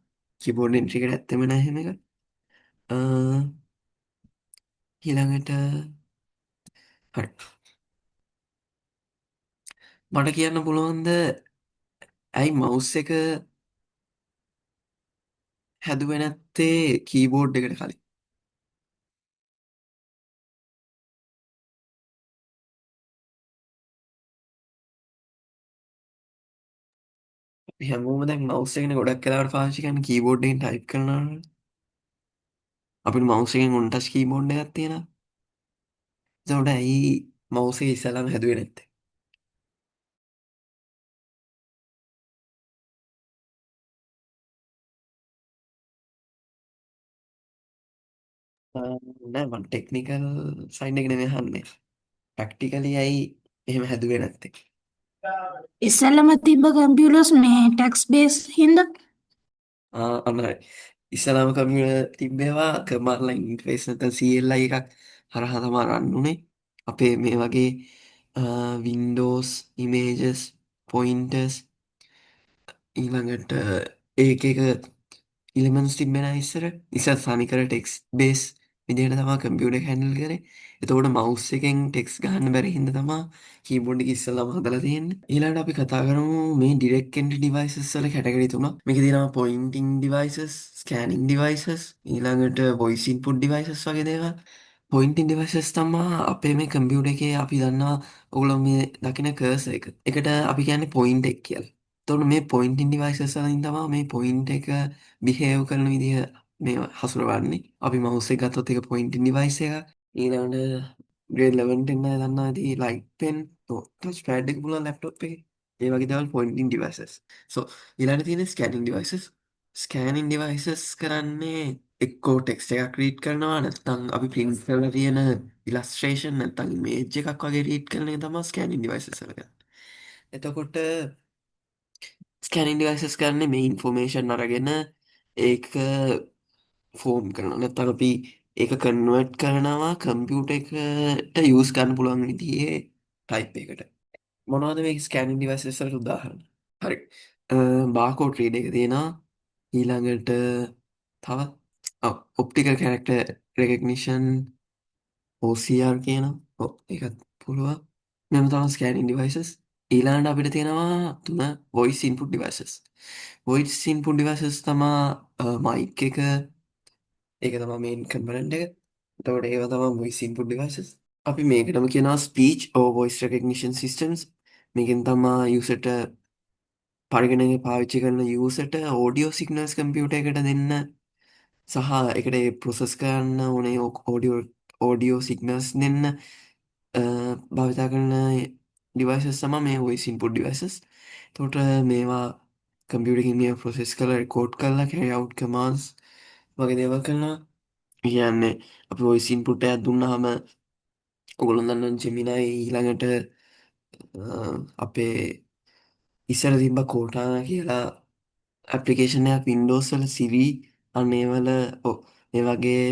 S1: keyboard entry එකට ඇත්තෙම නැහැ එහෙම එකක්. අ, ඊළඟට හරි. මට කියන්න පුළුවන්ද ඇයි mouse එක හැදුවේ නැත්තේ keyboard එකට කලින්? අපි හැමෝම දැන් mouse එකනේ ගොඩක් වෙලාවට පාවිච්චි කරන්නේ keyboard එකෙන් type කරනවා. අපිට mouse එකෙන් on touch keyboard එකක් තියෙනවා. එතකොට ඇයි mouse එක ඉස්සෙල්ලාම හැදුවේ නැත්තේ? අ, නෑ මම ටෙක්නිකල් සයිඩ් එක නෙමෙයි අහන්නේ. ප්‍රැක්ටිකලි ඇයි එහෙම හැදුවේ නැත්තේ?
S3: ඉස්සෙල්ලම තිබ්බ කම්පියුටර්ස් මේ ටැක්ස් බේස් හින්දා
S1: අන්න හරි. ඉස්සලාම කමියුට තිබ්බේවා කමාරලා ඉන්ට්‍රේස් නැත්නම් CLI එකක් හරහා තමයි රන් උනේ. අපේ මේ වගේ Windows images pointers ඊළඟට ඒක එක ඉලිමෙන්ට්ස් තිබෙන ඉස්සර තනිකර ටෙක්ස් බේස් විදිහට තමයි කම්පියුටර් එක හැන්ඩල් කරේ. එතකොට මවුස් එකෙන් ටෙක්ස් ගන්න බැරි හින්දා තමයි කීබෝඩ් එක ඉස්සෙල්ලාම හදලා තියෙන්නේ. ඊළඟට අපි කතා කරමු මේ ඩිරෙක්ට් එන්ට්‍රි ඩිවයිසස් වල කැටගරි තුනක්. මේකේ තියෙනවා පොයින්ටිං ඩිවයිසස්, ස්කෑනින් ඩිවයිසස්, ඊළඟට වොයිස් ඉන්පුට් ඩිවයිසස් වගේ දේවල්. පොයින්ටින් ඩිවයිසස් තමා අපේ මේ කම්පියුටර් එකේ අපි දන්නවා ඔයගොල්ලෝ මේ දකින කර්සර් එක. ඒකට අපි කියන්නේ පොයින්ට් එක කියලා. එතකොට මේ පොයින්ටින් ඩිවයිසස් වලින් තමයි මේ පොයින්ට් එක බිහේව් කරන විදිහ මේ හසුරවන්නේ. අපි මවුස් එක ගත්තොත් ඒක පොයින්ටින් ඩිවයිස් එකක්. ඊළඟට ග්‍රේඩ් 11 10 දන්නවා ඇති ලයිට් පෙන් ටච් පෑඩ් එක පුළුවන් ලැප්ටොප් එකේ. ඒ වගේ දේවල් පොයින්ටින් ඩිවයිසස්. සෝ ඊළඟට තියෙන ස්කෑනින් ඩිවයිසස්. ස්කෑනින් ඩිවයිසස් කරන්නේ එක්කෝ ටෙක්ස්ට් එකක් රීඩ් කරනවා නැත්නම් අපි print කරලා තියෙන illustration නැත්නම් image එකක් වගේ රීඩ් කරන එක තමයි ස්කෑනින් ඩිවයිසස් වල කරන්නේ. එතකොට ස්කෑනින් ඩිවයිසස් කරන්නේ මේ ඉන්ෆෝමේෂන් අරගෙන ඒක ෆෝම් කරනවා. නැත්නම් අපි ඒක කන්වර්ට් කරනවා කම්පියුටර් එකට යූස් කරන්න පුළුවන් විදිහේ ටයිප් එකකට. මොනවද මේ ස්කෑනින් ඩිවයිසස් වලට උදාහරණ? හරි. බාකෝඩ් රීඩර් එක තියෙනවා. ඊළඟට තව ඔප්ටිකල් කැරක්ටර් රෙකග්නිෂන් OCR කියනවා. ඔව් ඒකත් පුළුවන්. මෙන්න තමයි ස්කෑනින් ඩිවයිසස්. ඊළඟට අපිට තියෙනවා තුන voice input devices. Voice input devices තමයි මයික් එක ඒක තමයි මේන් කම්පොනන්ට් එක. එතකොට ඒවා තමයි වොයිස් ඉන්පුට් ඩිවයිසස්. අපි මේකටම කියනවා speech or voice recognition systems. මේකෙන් තමයි යූසර්ට පරිගණකය පාවිච්චි කරන යූසර්ට ඕඩියෝ සිග්නල්ස් කම්පියුටර් එකට දෙන්න සහ ඒකට ප්‍රොසෙස් කරන්න ඕනේ ඕඩියෝ සිග්නල්ස් දෙන්න භාවිතා කරන ඩිවයිසස් තමයි මේ වොයිස් ඉන්පුට් ඩිවයිසස්. එතකොට මේවා කම්පියුටර් එකකින් මේවා ප්‍රොසෙස් කරලා රෙකෝඩ් කරලා carry out commands වගේ දේවල් කරනවා. කියන්නේ අපි වොයිස් ඉන්පුට් එකක් දුන්නාම ඔයගොල්ලෝ දන්නවා ජෙමිනයි ඊළඟට අපේ ඉස්සර තිබ්බ කෝටානා කියලා ඇප්ලිකේෂන් එකක් Windows වල Siri අන්න ඒ වල ඔව් ඒ වගේ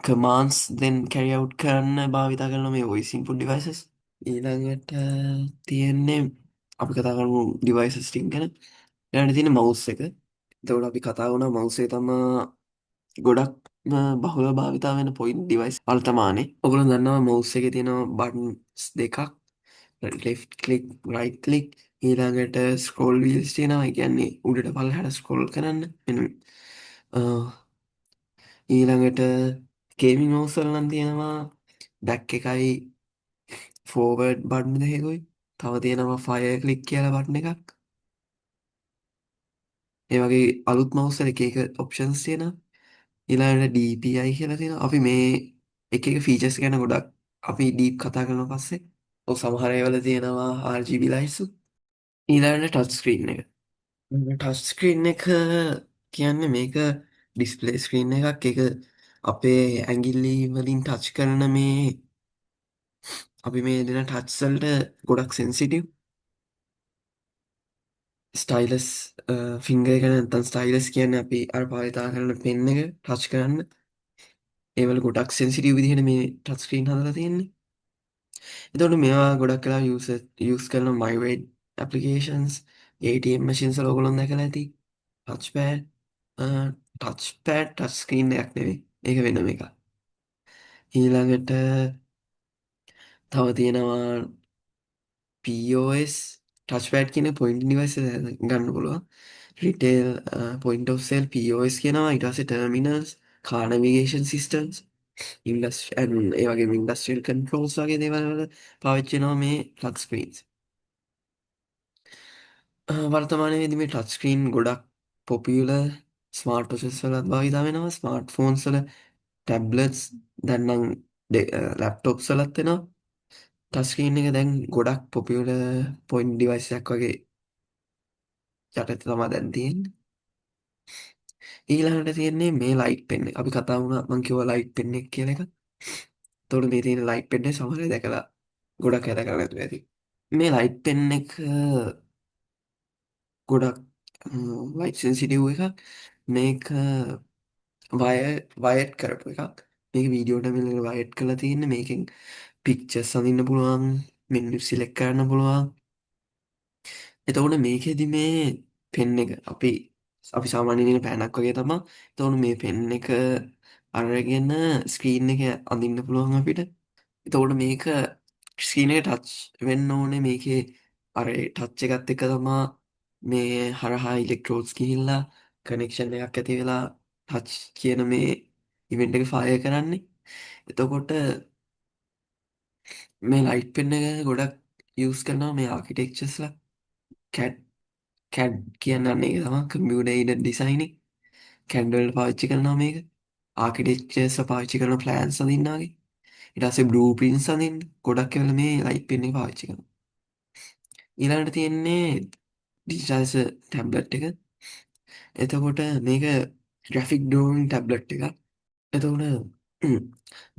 S1: කමාන්ඩ්ස් දැන් carry out කරන්න භාවිතා කරන මේ voice input devices ඊළඟට තියෙන්නේ අපි කතා කරමු devices ටික ගැන. ඊළඟට තියෙන්නේ mouse එක. එතකොට අපි කතා වුණා mouse එක තමයි ගොඩක්ම බහුල භාවිතා වෙන point device වල තමානේ. ඔයගොල්ලෝ දන්නවා mouse එකේ තියෙනවා buttons දෙකක් left click right click ඊළඟට scroll wheels තියෙනවා. ඒ කියන්නේ උඩට පල්ලෙහාට scroll කරන්න. මෙන්න ඊළඟට ගේමින් මවුස් වල නම් තියෙනවා බැක් එකයි ෆෝවර්ඩ් බටන් දෙකකුයි. තව තියෙනවා ෆයර් ක්ලික් කියලා බටන් එකක්. ඒ වගේ අලුත් මවුස් වල එක එක ඔප්ෂන්ස් තියෙනවා. ඊළඟට DPI කියලා තියෙනවා. අපි මේ එක එක ෆීචර්ස් ගැන ගොඩක් අපි ඩීප් කතා කරනවා පස්සේ. ඔව් සමහර ඒවාල තියෙනවා RGB lights උත්. ඊළඟට ටච් ස්ක්‍රීන් එක. ටච් ස්ක්‍රීන් එක කියන්නේ මේක ඩිස්ප්ලේ ස්ක්‍රීන් එකක්. ඒක අපේ ඇඟිලි වලින් ටච් කරන මේ අපි මේ දෙන ටච් වලට ගොඩක් සෙන්සිටිව්. ස්ටයිලස් ෆිංගර් එක නැත්නම් ස්ටයිලස් කියන්නේ අපි අර භාවිතා කරන පෙන් එක ටච් කරන්න. ඒවල ගොඩක් සෙන්සිටිව් විදිහට මේ ටච් ස්ක්‍රීන් හදලා තියෙන්නේ. එතකොට මේවා ගොඩක් වෙලා යූස් කරන මයිවේඩ් ඇප්ලිකේෂන්ස් ATM මැෂින්ස් වල ඔයගොල්ලෝ දැකලා ඇති. ටච් පෑඩ් ටච් ස්ක්‍රීන් එකක් නෙවෙයි. ඒක වෙනම එකක්. ඊළඟට තව තියෙනවා POS ටච්පෑඩ් කියන පොයින්ට් ඩිවයිස් ගන්න පුළුවන්. Retail point of sale POS කියනවා. ඊට පස්සේ ටර්මිනල්ස් කාර් නැවිගේෂන් සිස්ටම්ස් ඒ වගේ ඉන්ඩස්ට්‍රියල් කන්ට්‍රෝල්ස් වගේ දේවල් වල පාවිච්චි වෙනවා මේ ටච් ස්ක්‍රීන්ස්. වර්තමානයේදී මේ ටච් ස්ක්‍රීන් ගොඩක් පොපියුලර් ස්මාර්ට් වොචස් වලත් භාවිතා වෙනවා. ස්මාර්ට් ෆෝන්ස් වල ටැබ්ලට්ස් දැන් නම් ලැප්ටොප්ස් වලත් එනවා. ටච් ස්ක්‍රීන් එක දැන් ගොඩක් පොපියුලර් පොයින්ට් ඩිවයිස් එකක් වගේ යටතේ තමයි දැන් තියෙන්නේ. ඊළඟට තියෙන්නේ මේ ලයිට් පෙන් එක. අපි කතා වුණා මං කිව්වා ලයිට් පෙන් එක කියන එක. එතකොට මේ තියෙන ලයිට් පෙන් එක සමහර අය දැකලා ගොඩක් අය දැකලා නැතුව ඇති. මේ ලයිට් පෙන් එක ගොඩක් ලයිට් සෙන්සිටිව් එකක්. මේක වය වයට් කරපු එකක්. මේක වීඩියෝට මිල වයට් කළ තියන්නේ මේකෙන් පික්චස් අඳන්න පුළුවන් මෙන්න සිලෙක් කරන්න පුළුවන්. එතකොට මේකෙදි මේ පෙන් එක අපි සාමාන්‍යයෙන් පෑනක් වගේ තමා. එතකොට මේ පෙන් එක අරගෙන ස්ක්‍රීන් එක අඳින්න පුළුවන් අපිට. එතකොට මේක ස්ක්‍රීන් එක ටච් වෙන්න ඕනේ මේකේ අර ටච් එකත් එක තමා මේ හරහා ඉලෙක්ට්‍රෝඩ්ස් ගිහිල්ලා කනෙක්ෂන් එකක් ඇති වෙලා ටච් කියන මේ ඉවෙන්ට් එක ෆයර් කරන්නේ. එතකොට මේ ලයිට් පෙන් එක ගොඩක් යූස් කරනවා මේ ආකිටෙක්චර්ස්ලා කැඩ් කැඩ් කියන්න එක තම කම්පියුටර් එයිඩඩ් ඩිසයිනින් කැන්ඩල් පාවිච්චි කරනවා මේක ආකිටෙක්චර්ස් පාවිච්චි කරන ප්ලෑන්ස් අඳින්නාගේ ඊට පස්සේ බ්ලූ ප්‍රින්ට්ස් අඳින්න ගොඩක් වෙලාවට මේ ලයිට් පෙන් එක පාවිච්චි කරනවා. ඊළඟට තියෙන්නේ ඩිජිටල්ස් ටැබ්ලට් එක. එතකොට මේක ග්‍රැෆික් ඩ්‍රෝයින් ටැබ්ලට් එකක්. එතකොට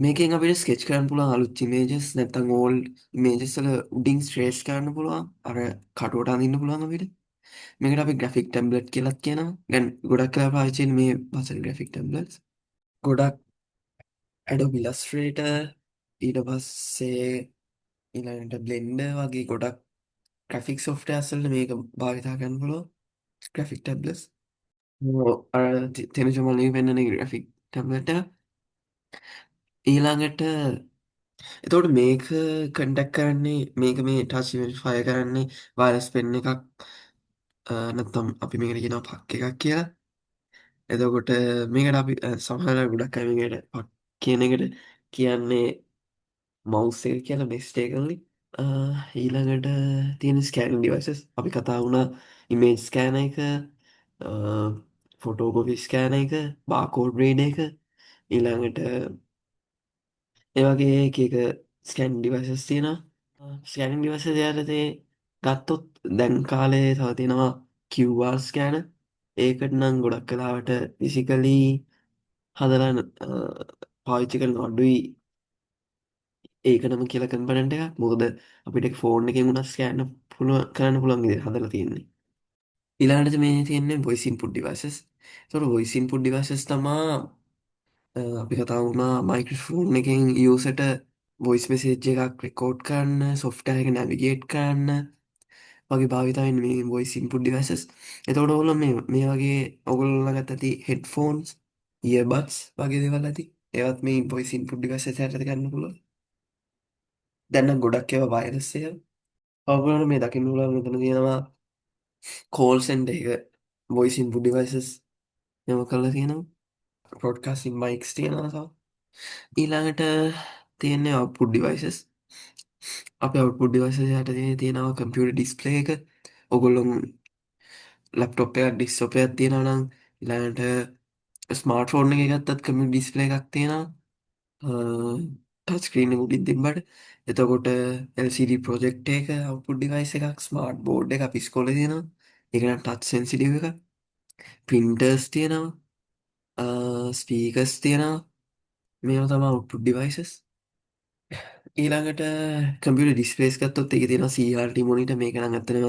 S1: මේකෙන් අපිට ස්කෙච් කරන්න පුළුවන් අලුත් ඉමේජස් නැත්නම් ඕල්ඩ් ඉමේජස් වල උඩින් ස්ට්‍රේට් කරන්න පුළුවන් අර කටුවට අඳින්න පුළුවන් අපිට. මේකට අපි ග්‍රැෆික් ටැබ්ලට් කියලාත් කියනවා. දැන් ගොඩක් වෙලා පාවිච්චි වෙන්නේ මේ වසර ග්‍රැෆික් ටැබ්ලට්ස්. ගොඩක් Adobe Illustrator ඊට පස්සේ ඊළඟට Blender වගේ ගොඩක් ග්‍රැෆික් සොෆ්ට්වෙයාර්ස් වල මේක භාවිතා කරන්න පුළුවන් ග්‍රැෆික් ටැබ්ලට්ස්. අර තෙනචමලින් පෙන්වන ග්‍රැෆික් ටැබ්ලට් එක. ඊළඟට එතකොට මේක කන්ඩක්ට් කරන්නේ මේක මේ ටච් ෆයර් කරන්නේ වයර්ලස් පෙන් එකක් නැත්නම් අපි මේකට කියනවා පක් එකක් කියලා. එතකොට මේකට අපි සමහර ගොඩක් අය මේකට පක් කියන එකට කියන්නේ මවුස් එක කියලා මිස්ටේකන්ලි. ඊළඟට තියෙන ස්කෑනින් ඩිවයිසස් අපි කතා වුණා ඉමේජ් ස්කෑන එක ෆොටෝකොපි ස්කෑන එක බාකෝඩ් රේඩ එක ඊළඟට ඒවගේ එක ස්කැන් ඩිවයිසස් තියෙනවා. ස්කැනින් ඩිවයිස යටතේ ගත්තොත් දැන් කාලේ තව තියෙනවා QR ස්කෑන ඒකට නම් ගොඩක් කලාවට විසිකලී හදලා පාවිච්චි කරන අඩුයි ඒකනම කියලා කම්පනන්ට එකක් මොකද අපිට ෆෝන් එකෙන් වුණත් ස්කෑන්න පුළුවන් කරන්න පුළුවන් විදිහට හදලා තියෙන්නේ. ඊළඟට මේ තියෙන්නේ voice input devices. ඒතකොට voice input devices තමා අපි කතා වුණා මයික්‍රොෆෝන් එකෙන් යූසර්ට වොයිස් මෙසේජ් එකක් රෙකෝඩ් කරන්න සොෆ්ට්වෙයාර් එක නැවිගේට් කරන්න වගේ භාවිතා වෙන්නේ මේ වොයිස් ඉන්පුට් ඩිවයිසස්. එතකොට ඔයගොල්ලෝ මේ වගේ ඔයගොල්ලෝ ළඟත් ඇති හෙඩ්ෆෝන්ස්, ඉයර්බඩ්ස් වගේ දේවල් ඇති. ඒවත් මේ වොයිස් ඉන්පුට් ඩිවයිසස් එකකට ගන්න පුළුවන්. දැන් නම් ගොඩක් ඒවා වයර්ලස් ඒවා. ඔයගොල්ලෝ මේ දකින්න පුළුවන් මෙතන තියෙනවා කෝල් සෙන්ටර් එක වොයිස් ඉන්පුට් ඩිවයිසස් මේව කරලා තියෙනවා. බ්‍රෝඩ්කාස්ටිං මයික්ස් තියෙනවා තව. ඊළඟට තියෙන්නේ අවුට්පුට් ඩිවයිසස්. අපේ අවුට්පුට් ඩිවයිසස් යටතේ තියෙනවා කම්පියුටර් ඩිස්ප්ලේ එක. ඔයගොල්ලෝ ලැප්ටොප් එකක් ඩෙස්ක්ටොප් එකක් තියෙනවා නම් ඊළඟට ස්මාර්ට් ෆෝන් එකේ ගත්තත් කම්පියුටර් ඩිස්ප්ලේ එකක් තියෙනවා. ටච් ස්ක්‍රීන් එක උඩින් තිබ්බට එතකොට LCD ප්‍රොජෙක්ටර් එක අවුට්පුට් ඩිවයිස් එකක් ස්මාර්ට් බෝඩ් එක අපි ඉස්කෝලේ තියෙනවා. ඒක නම් ටච් සෙන්සිටිව් එක. ප්‍රින්ටර්ස් තියෙනවා. ස්පීකර්ස් තියෙනවා. මේවා තමයි අවුට්පුට් ඩිවයිසස්. ඊළඟට කම්පියුටර් ඩිස්ප්ලේස් ගත්තොත් ඒකේ තියෙනවා CRT මොනිටර් මේක නම් ඇත්තටම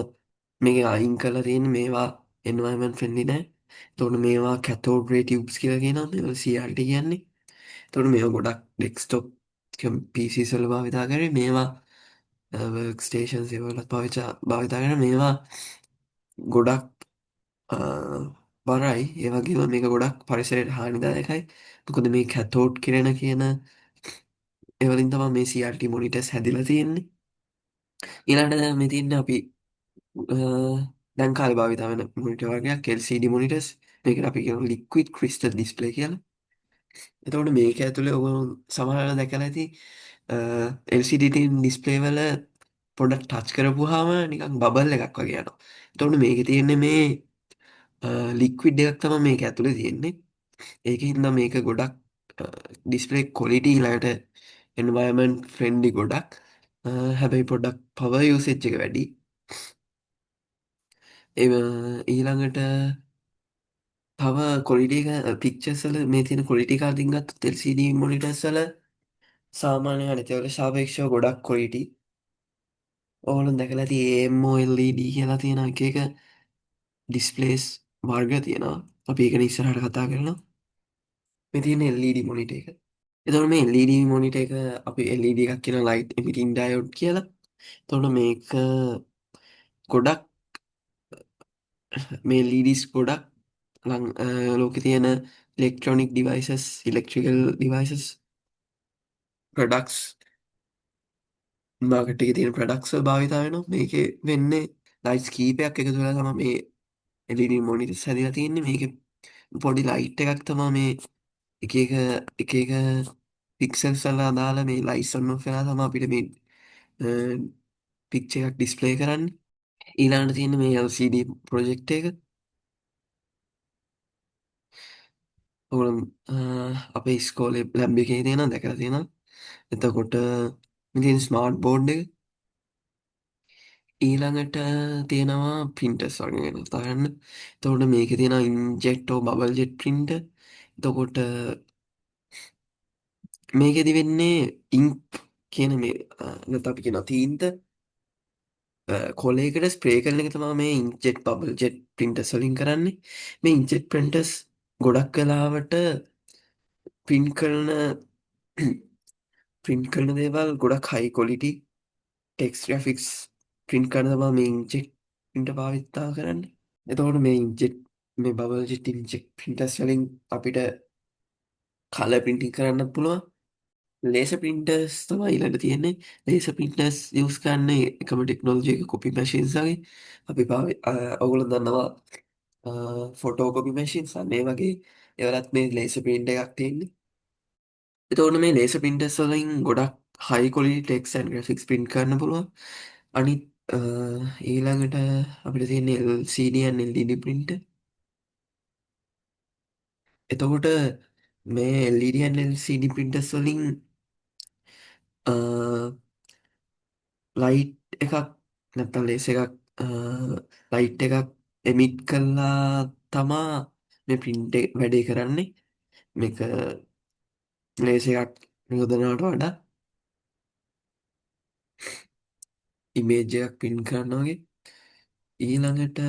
S1: මේක අයින් කරලා තියෙන්නේ මේවා එන්වයරන්මන්ට් ෆ්‍රෙන්ඩ්ලි නැහැ. එතකොට මේවා කැතෝඩ් රේ ටියුබ්ස් කියලා කියනවා මේවා CRT කියන්නේ. එතකොට මේවා ගොඩක් ඩෙස්ක්ටොප් PCs වල භාවිතා කරේ මේවා වර්ක් ස්ටේෂන්ස් ඒවලත් භාවිතා කරන මේවා ගොඩක් අ, බරයි ඒ වගේම මේක ගොඩක් පරිසරයට හානිදායකයි. මොකද මේ කැතෝඩ් කිරණ කියන ඒවලින් තමයි මේ CRT මොනිටර්ස් හැදිලා තියෙන්නේ. ඊළඟට මේ තියෙන්නේ අපි අ, දැන් කාලේ භාවිතා වෙන මොනිටර් වර්ගයක් LCD මොනිටර්ස්. මේකට අපි කියනවා ලික්විඩ් ක්‍රිස්ටල් ඩිස්ප්ලේ කියලා. එතකොට මේක ඇතුලේ ඔයගොල්ලෝ සමහරවල් දැකලා ඇති LCD තියෙන ඩිස්ප්ලේ වල පොඩ්ඩක් ටච් කරපුවාම නිකන් බබල් එකක් වගේ යනවා. එතකොට මේකේ තියෙන්නේ මේ ලික්විඩ් එකක් තමයි මේක ඇතුලේ තියෙන්නේ. ඒකින් හින්දා මේක ගොඩක් ඩිස්ප්ලේ ක්වොලිටි ඊළඟට එන්වයරන්මන්ට් ෆ්‍රෙන්ඩ්ලි ගොඩක්. හැබැයි පොඩ්ඩක් පවර් යූසේජ් එක වැඩි. ඊළඟට තව කොලිටි එක පික්චර්ස් වල මේ තියෙන කොලිටි එක අතින් ගත්තොත් LCD මොනිටර්ස් වල සාමාන්‍ය අනිත් ඒවාට සාපේක්ෂව ගොඩක් කොලිටි. ඕගොල්ලෝ දැකලා ඇති AMOLED කියලා තියෙන එක එක ඩිස්ප්ලේස් වර්ග තියෙනවා. අපි ඒක ඉස්සරහට කතා කරනවා. මේ තියෙන LED මොනිටර් එක. එතකොට මේ LED මොනිටර් එක අපි LED එකක් කියන ලයිට් එමිටිං ඩයෝඩ් කියලා. එතකොට මේක ගොඩක් මේ ලීඩිස් ගොඩක් ලෝකෙ තියෙන electronic devices electrical devices products market එකේ තියෙන ප්‍රඩක්ස් භාවිතා වෙනවා. මේකේ වෙන්නේ ලයිට්ස් කීපයක් එකතු වෙලා තමයි මේ LED මොනිටර්ස් හැදිලා තියෙන්නේ. මේකේ පොඩි ලයිට් එකක් තමයි මේ එක එක එක එක පික්සල්ස් වල අදාළ මේ ලයිට්ස් ඔන් ඔෆ් වෙලා තමයි අපිට මේ පික්චර් එකක් ඩිස්ප්ලේ කරන්නේ. ඊළඟට තියෙන මේ LCD ප්‍රොජෙක්ටර් එක. ඔයගොල්ලෝ අපේ ඉස්කෝලේ ලැබ් එකේ තියෙනවා දැකලා තියෙනවා. එතකොට ඉතින් ස්මාර්ට් බෝඩ් එක ඊළඟට තියෙනවා ප්‍රින්ටර්ස් වගේ වෙන තාන්න. එතකොට මේකේ තියෙනවා ඉන්ජෙක්ටෝ බබල් ජෙට් ප්‍රින්ටර්. එතකොට මේකෙදි වෙන්නේ ඉන්ක් කියන මේ නැත්නම් අපි කියනවා තීන්ත කොලයකට ස්ප්‍රේ කරන එක තමයි මේ ඉන්ක්ජෙට් බබල් ජෙට් ප්‍රින්ටර්ස් වලින් කරන්නේ. මේ ඉන්ක්ජෙට් ප්‍රින්ටර්ස් ගොඩක් වෙලාවට ප්‍රින්ට් කරන ප්‍රින්ට් කරන දේවල් ගොඩක් හයි කොලිටි ටෙක්ස් ග්‍රැෆික්ස් ප්‍රින්ට් කරන තමයි මේ ඉන්ජෙක්ට් ප්‍රින්ටර් භාවිතා කරන්නේ. එතකොට මේ ඉන්ජෙක්ට් මේ බබල් ජෙට් ඉන්ජෙක්ට් ප්‍රින්ටර්ස් වලින් අපිට කලර් ප්‍රින්ටිං කරන්න පුළුවන්. ලේසර් ප්‍රින්ටර්ස් තමයි ඊළඟ තියෙන්නේ. ලේසර් ප්‍රින්ටර්ස් යූස් කරන්නේ එකම ටෙක්නොලොජි එක කොපි මැෂින්ස් වගේ. අපි ඔයගොල්ලෝ දන්නවා ෆොටෝ කොපි මැෂින්ස් අන්න ඒ වගේ ඒවලත් මේ ලේසර් ප්‍රින්ට් එකක් තියෙන්නේ. එතකොට මේ ලේසර් ප්‍රින්ටර්ස් වලින් ගොඩක් high quality text and graphics print කරන්න පුළුවන්. අනිත් ඊළඟට අපිට තියෙන්නේ LCD and LED printer. එතකොට මේ LED and LCD printers වලින් ලයිට් එකක් නැත්නම් ලේස් එකක් ලයිට් එකක් එමිට් කළා තමා මේ ප්‍රින්ට් වැඩේ කරන්නේ. මේක ලේස් එකක් යොදනවට වඩා ඉමේජ් එකක් ප්‍රින්ට් කරනවා වගේ. ඊළඟට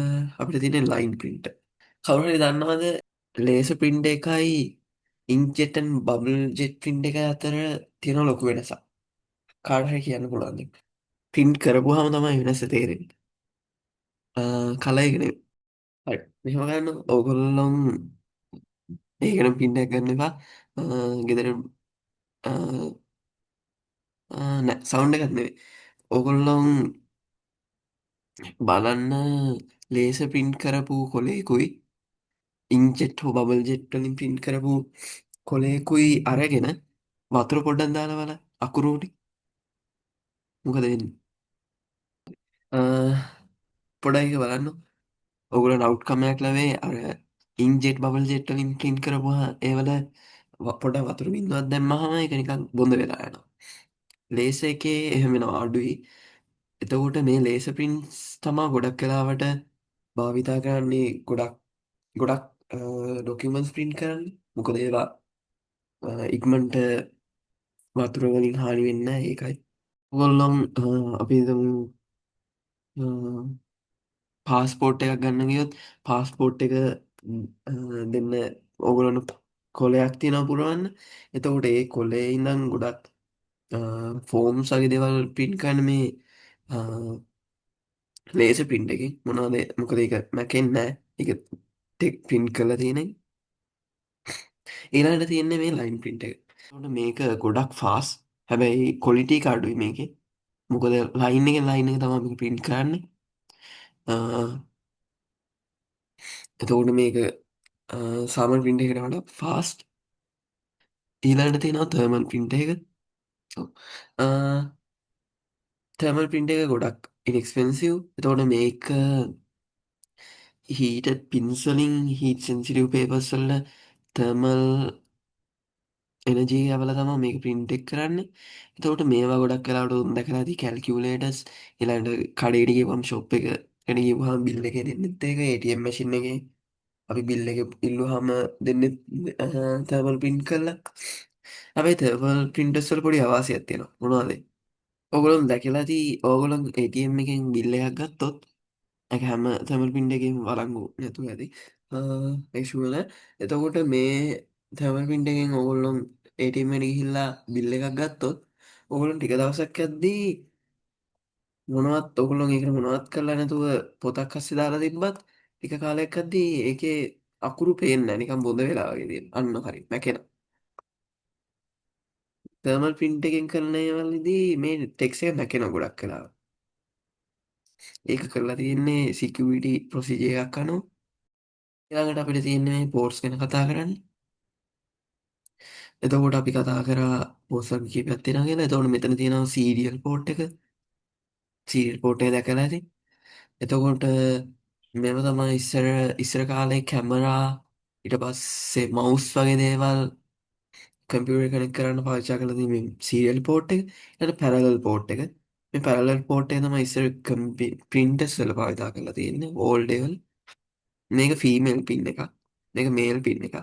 S1: අපිට තියෙන ලයින් ප්‍රින්ටර්. කවුරු හරි දන්නවද ලේසර් ප්‍රින්ට් එකයි ඉන්ක්ජෙට් and බබල් ජෙට් ප්‍රින්ට් එක අතර තියෙන ලොකු වෙනසක්? කාට හරි කියන්න පුළුවන්ද? ප්‍රින්ට් කරපුවාම තමයි වෙනස තේරෙන්නේ. කලර් එක නෙවෙයි. හරි. මෙහෙම ගන්න ඕගොල්ලෝ ඒකනම් පින් එකක් ගන්න එපා. ගෙදර නෑ සවුන්ඩ් එකක් නෙවෙයි. ඕගොල්ලෝ බලන්න ලේසර් ප්‍රින්ට් කරපු කොලේකුයි ඉන්ක්ජෙට් හෝ බබල් ජෙට් වලින් ප්‍රින්ට් කරපු කොලේකුයි අරගෙන වතුර පොඩ්ඩක් දාලා බලන්න අකුරු උඩින් මොකද වෙන්නේ? පොඩ්ඩක් ඒක බලන්න. ඔයගොල්ලන්ට අවුට්කම් එකක් ලැබෙයි අර ඉන්ක්ජෙට් බබල් ජෙට් වලින් ප්‍රින්ට් කරපුවා ඒවල පොඩ්ඩක් වතුර බින්දුවක් දැම්මහම ඒක නිකන් බොඳ වෙලා යනවා. ලේසර් එකේ එහෙම වෙනවා අඩුයි. එතකොට මේ ලේසර් ප්‍රින්ට්ස් තමා ගොඩක් වෙලාවට භාවිතා කරන්නේ ගොඩක් ගොඩක් ඩොකියුමන්ට්ස් ප්‍රින්ට් කරන්න. මොකද ඒවා ඉක්මනට වතුර වලින් හානි වෙන්නේ නැහැ ඒකයි. ඔයගොල්ලෝ අපි හිතමු පාස්පෝර්ට් එකක් ගන්න ගියොත් පාස්පෝර්ට් එක දෙන්න ඕගොල්ලන්ට කොලයක් තියෙනවා පුරවන්න. එතකොට ඒ කොලේ ඉඳන් ගොඩක් ෆෝම්ස් වගේ දේවල් ප්‍රින්ට් කරන්න මේ ලේසර් ප්‍රින්ට් එකෙන් මොකද ඒක මැකෙන්නේ නැහැ. ඒක ටෙක් ප්‍රින්ට් කරලා තියෙන එක. ඊළඟට තියෙන්නේ මේ ලයින් ප්‍රින්ට් එක. එතකොට මේක ගොඩක් ෆාස්ට්. හැබැයි ක්වොලිටි එක අඩුයි මේකේ. මොකද ලයින් එකෙන් ලයින් එක තමයි මේක ප්‍රින්ට් කරන්නේ. අ, එතකොට මේක සාමාන්‍ය ප්‍රින්ට් එකකට වඩා ෆාස්ට්. ඊළඟට තියෙනවා තර්මල් ප්‍රින්ටර් එක. ඔව්. තර්මල් ප්‍රින්ටර් එක ගොඩක් ඉන්එක්ස්පෙන්සිව්. එතකොට මේක හීටඩ් පින්ස් වලින් හීට් සෙන්සිටිව් පේපර්ස් වල තර්මල් එනර්ජි යවලා තමයි මේක ප්‍රින්ට් එක කරන්නේ. එතකොට මේවා ගොඩක් වෙලාවට උන් දැකලා ඇති කැල්කියුලේටර්ස් ඊළඟට කඩේට ගිහම ෂොප් එකට ගිහුවාම බිල් එක දෙන්නෙත් ඒක ATM මැෂින් එකේ අපි බිල් එක ඉල්ලුවාම දෙන්නෙත් තර්මල් ප්‍රින්ට් කරලා. හැබැයි තර්මල් ප්‍රින්ටර්ස් වල පොඩි අවාසියක් තියෙනවා. මොනවද ඒ? ඕගොල්ලෝ දැකලා ඇති ඕගොල්ලෝ ATM එකෙන් බිල් එකක් ගත්තොත් ඒක හැම තර්මල් ප්‍රින්ට් එකකින්ම වළංගු නැතුව ඇති. ඒශුවල එතකොට මේ තැමල් පින්ටගෙන් ඔගොල්ලොන් ඒටමට ගිහිල්ලා බිල්ල එකක් ගත්තොත් ඔගොලන් ටික දවසක් ඇද්දී මොනවත් ඔගොල්ලොන් ඒක මොනවත් කරලා නැතුව පොතක් අස්සේ දාලා තිබ්බත් ටික කාලයක් ඇද්දී ඒකේ අකුරු පේන්නේ නිකම් බොඳ වෙලාවගේදී අන්න හරි මැකෙන තර්මල් පින්ට් එකෙන් කරන ඒවලදී මේ ටෙක්ස් එක මැකෙන ගොඩක් කලාව ඒක කරලා තියෙන්නේ සිකියුරිටි ප්‍රොසිජර් එකක් අනුව ඊළඟට අපිට තියෙන්නේ මේ පෝර්ට්ස් ගැන කතා කරන්න. එතකොට අපි කතා කරා පෝර්ට්ස් වර්ග කීපයක් තියෙනවා කියලා. එතකොට මෙතන තියෙනවා සීරියල් පෝර්ට් එක. සීරියල් පෝර්ට් එක දැකලා ඇති. එතකොට මේව තමයි ඉස්සර කාලේ කැමරා ඊට පස්සේ මවුස් වගේ දේවල් කම්පියුටර් කනෙක්ට් කරන්න පාවිච්චි කරලා තියෙන මේ සීරියල් පෝර්ට් එක. ඊට පැරලල් පෝර්ට් එක. මේ පැරලල් පෝර්ට් එක තමයි ඉස්සර ප්‍රින්ටර්ස් වල භාවිත කරලා තියෙන්නේ. ඕල්ඩ් ඒවල්. මේක ෆීමේල් පින් එකක්. මේක මේල් පින් එකක්.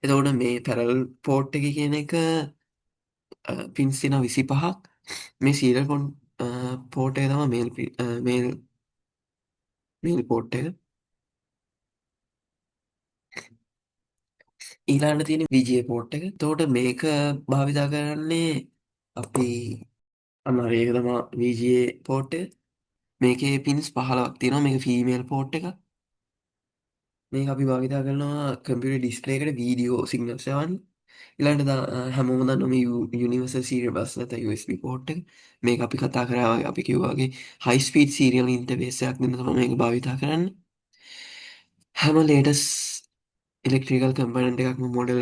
S1: එතකොට මේ පැරල් පෝට් එක කියන එක පින්ස් තින 25ක් මේ සීරල් පෝට් එක තම මේල් පෝට් එක ඊලාන්න තියෙන විජය පෝට් එක තෝට මේක භාවිතා කරන්නේ අපි අන්නරඒක තම විජයේ පෝට් එක මේකේ පින්ස් 15ක් තියෙනවා මේක ෆීමේල් පෝට් එක මේ අපි භාවිතා කරනවා කම්පියුටර් ඩිස්ප්ලේ එකට වීඩියෝ සිග්නල්ස් යවන්න ඊළඟට හැමෝම දන්නම යුනිවර්සල් සීරියල් බස් නැත්නම් USB පෝට් එක මේක අපි කතා කරා වගේ අපි කිව්වා වගේ හයි ස්පීඩ් සීරියල් ඉන්ටර්ෆේස් එකක් දෙන්න තමයි මේක භාවිතා කරන්නේ හැම ලේටස් ඉලෙක්ට්‍රිකල් කම්පොනන්ට් එකක්ම මොඩල්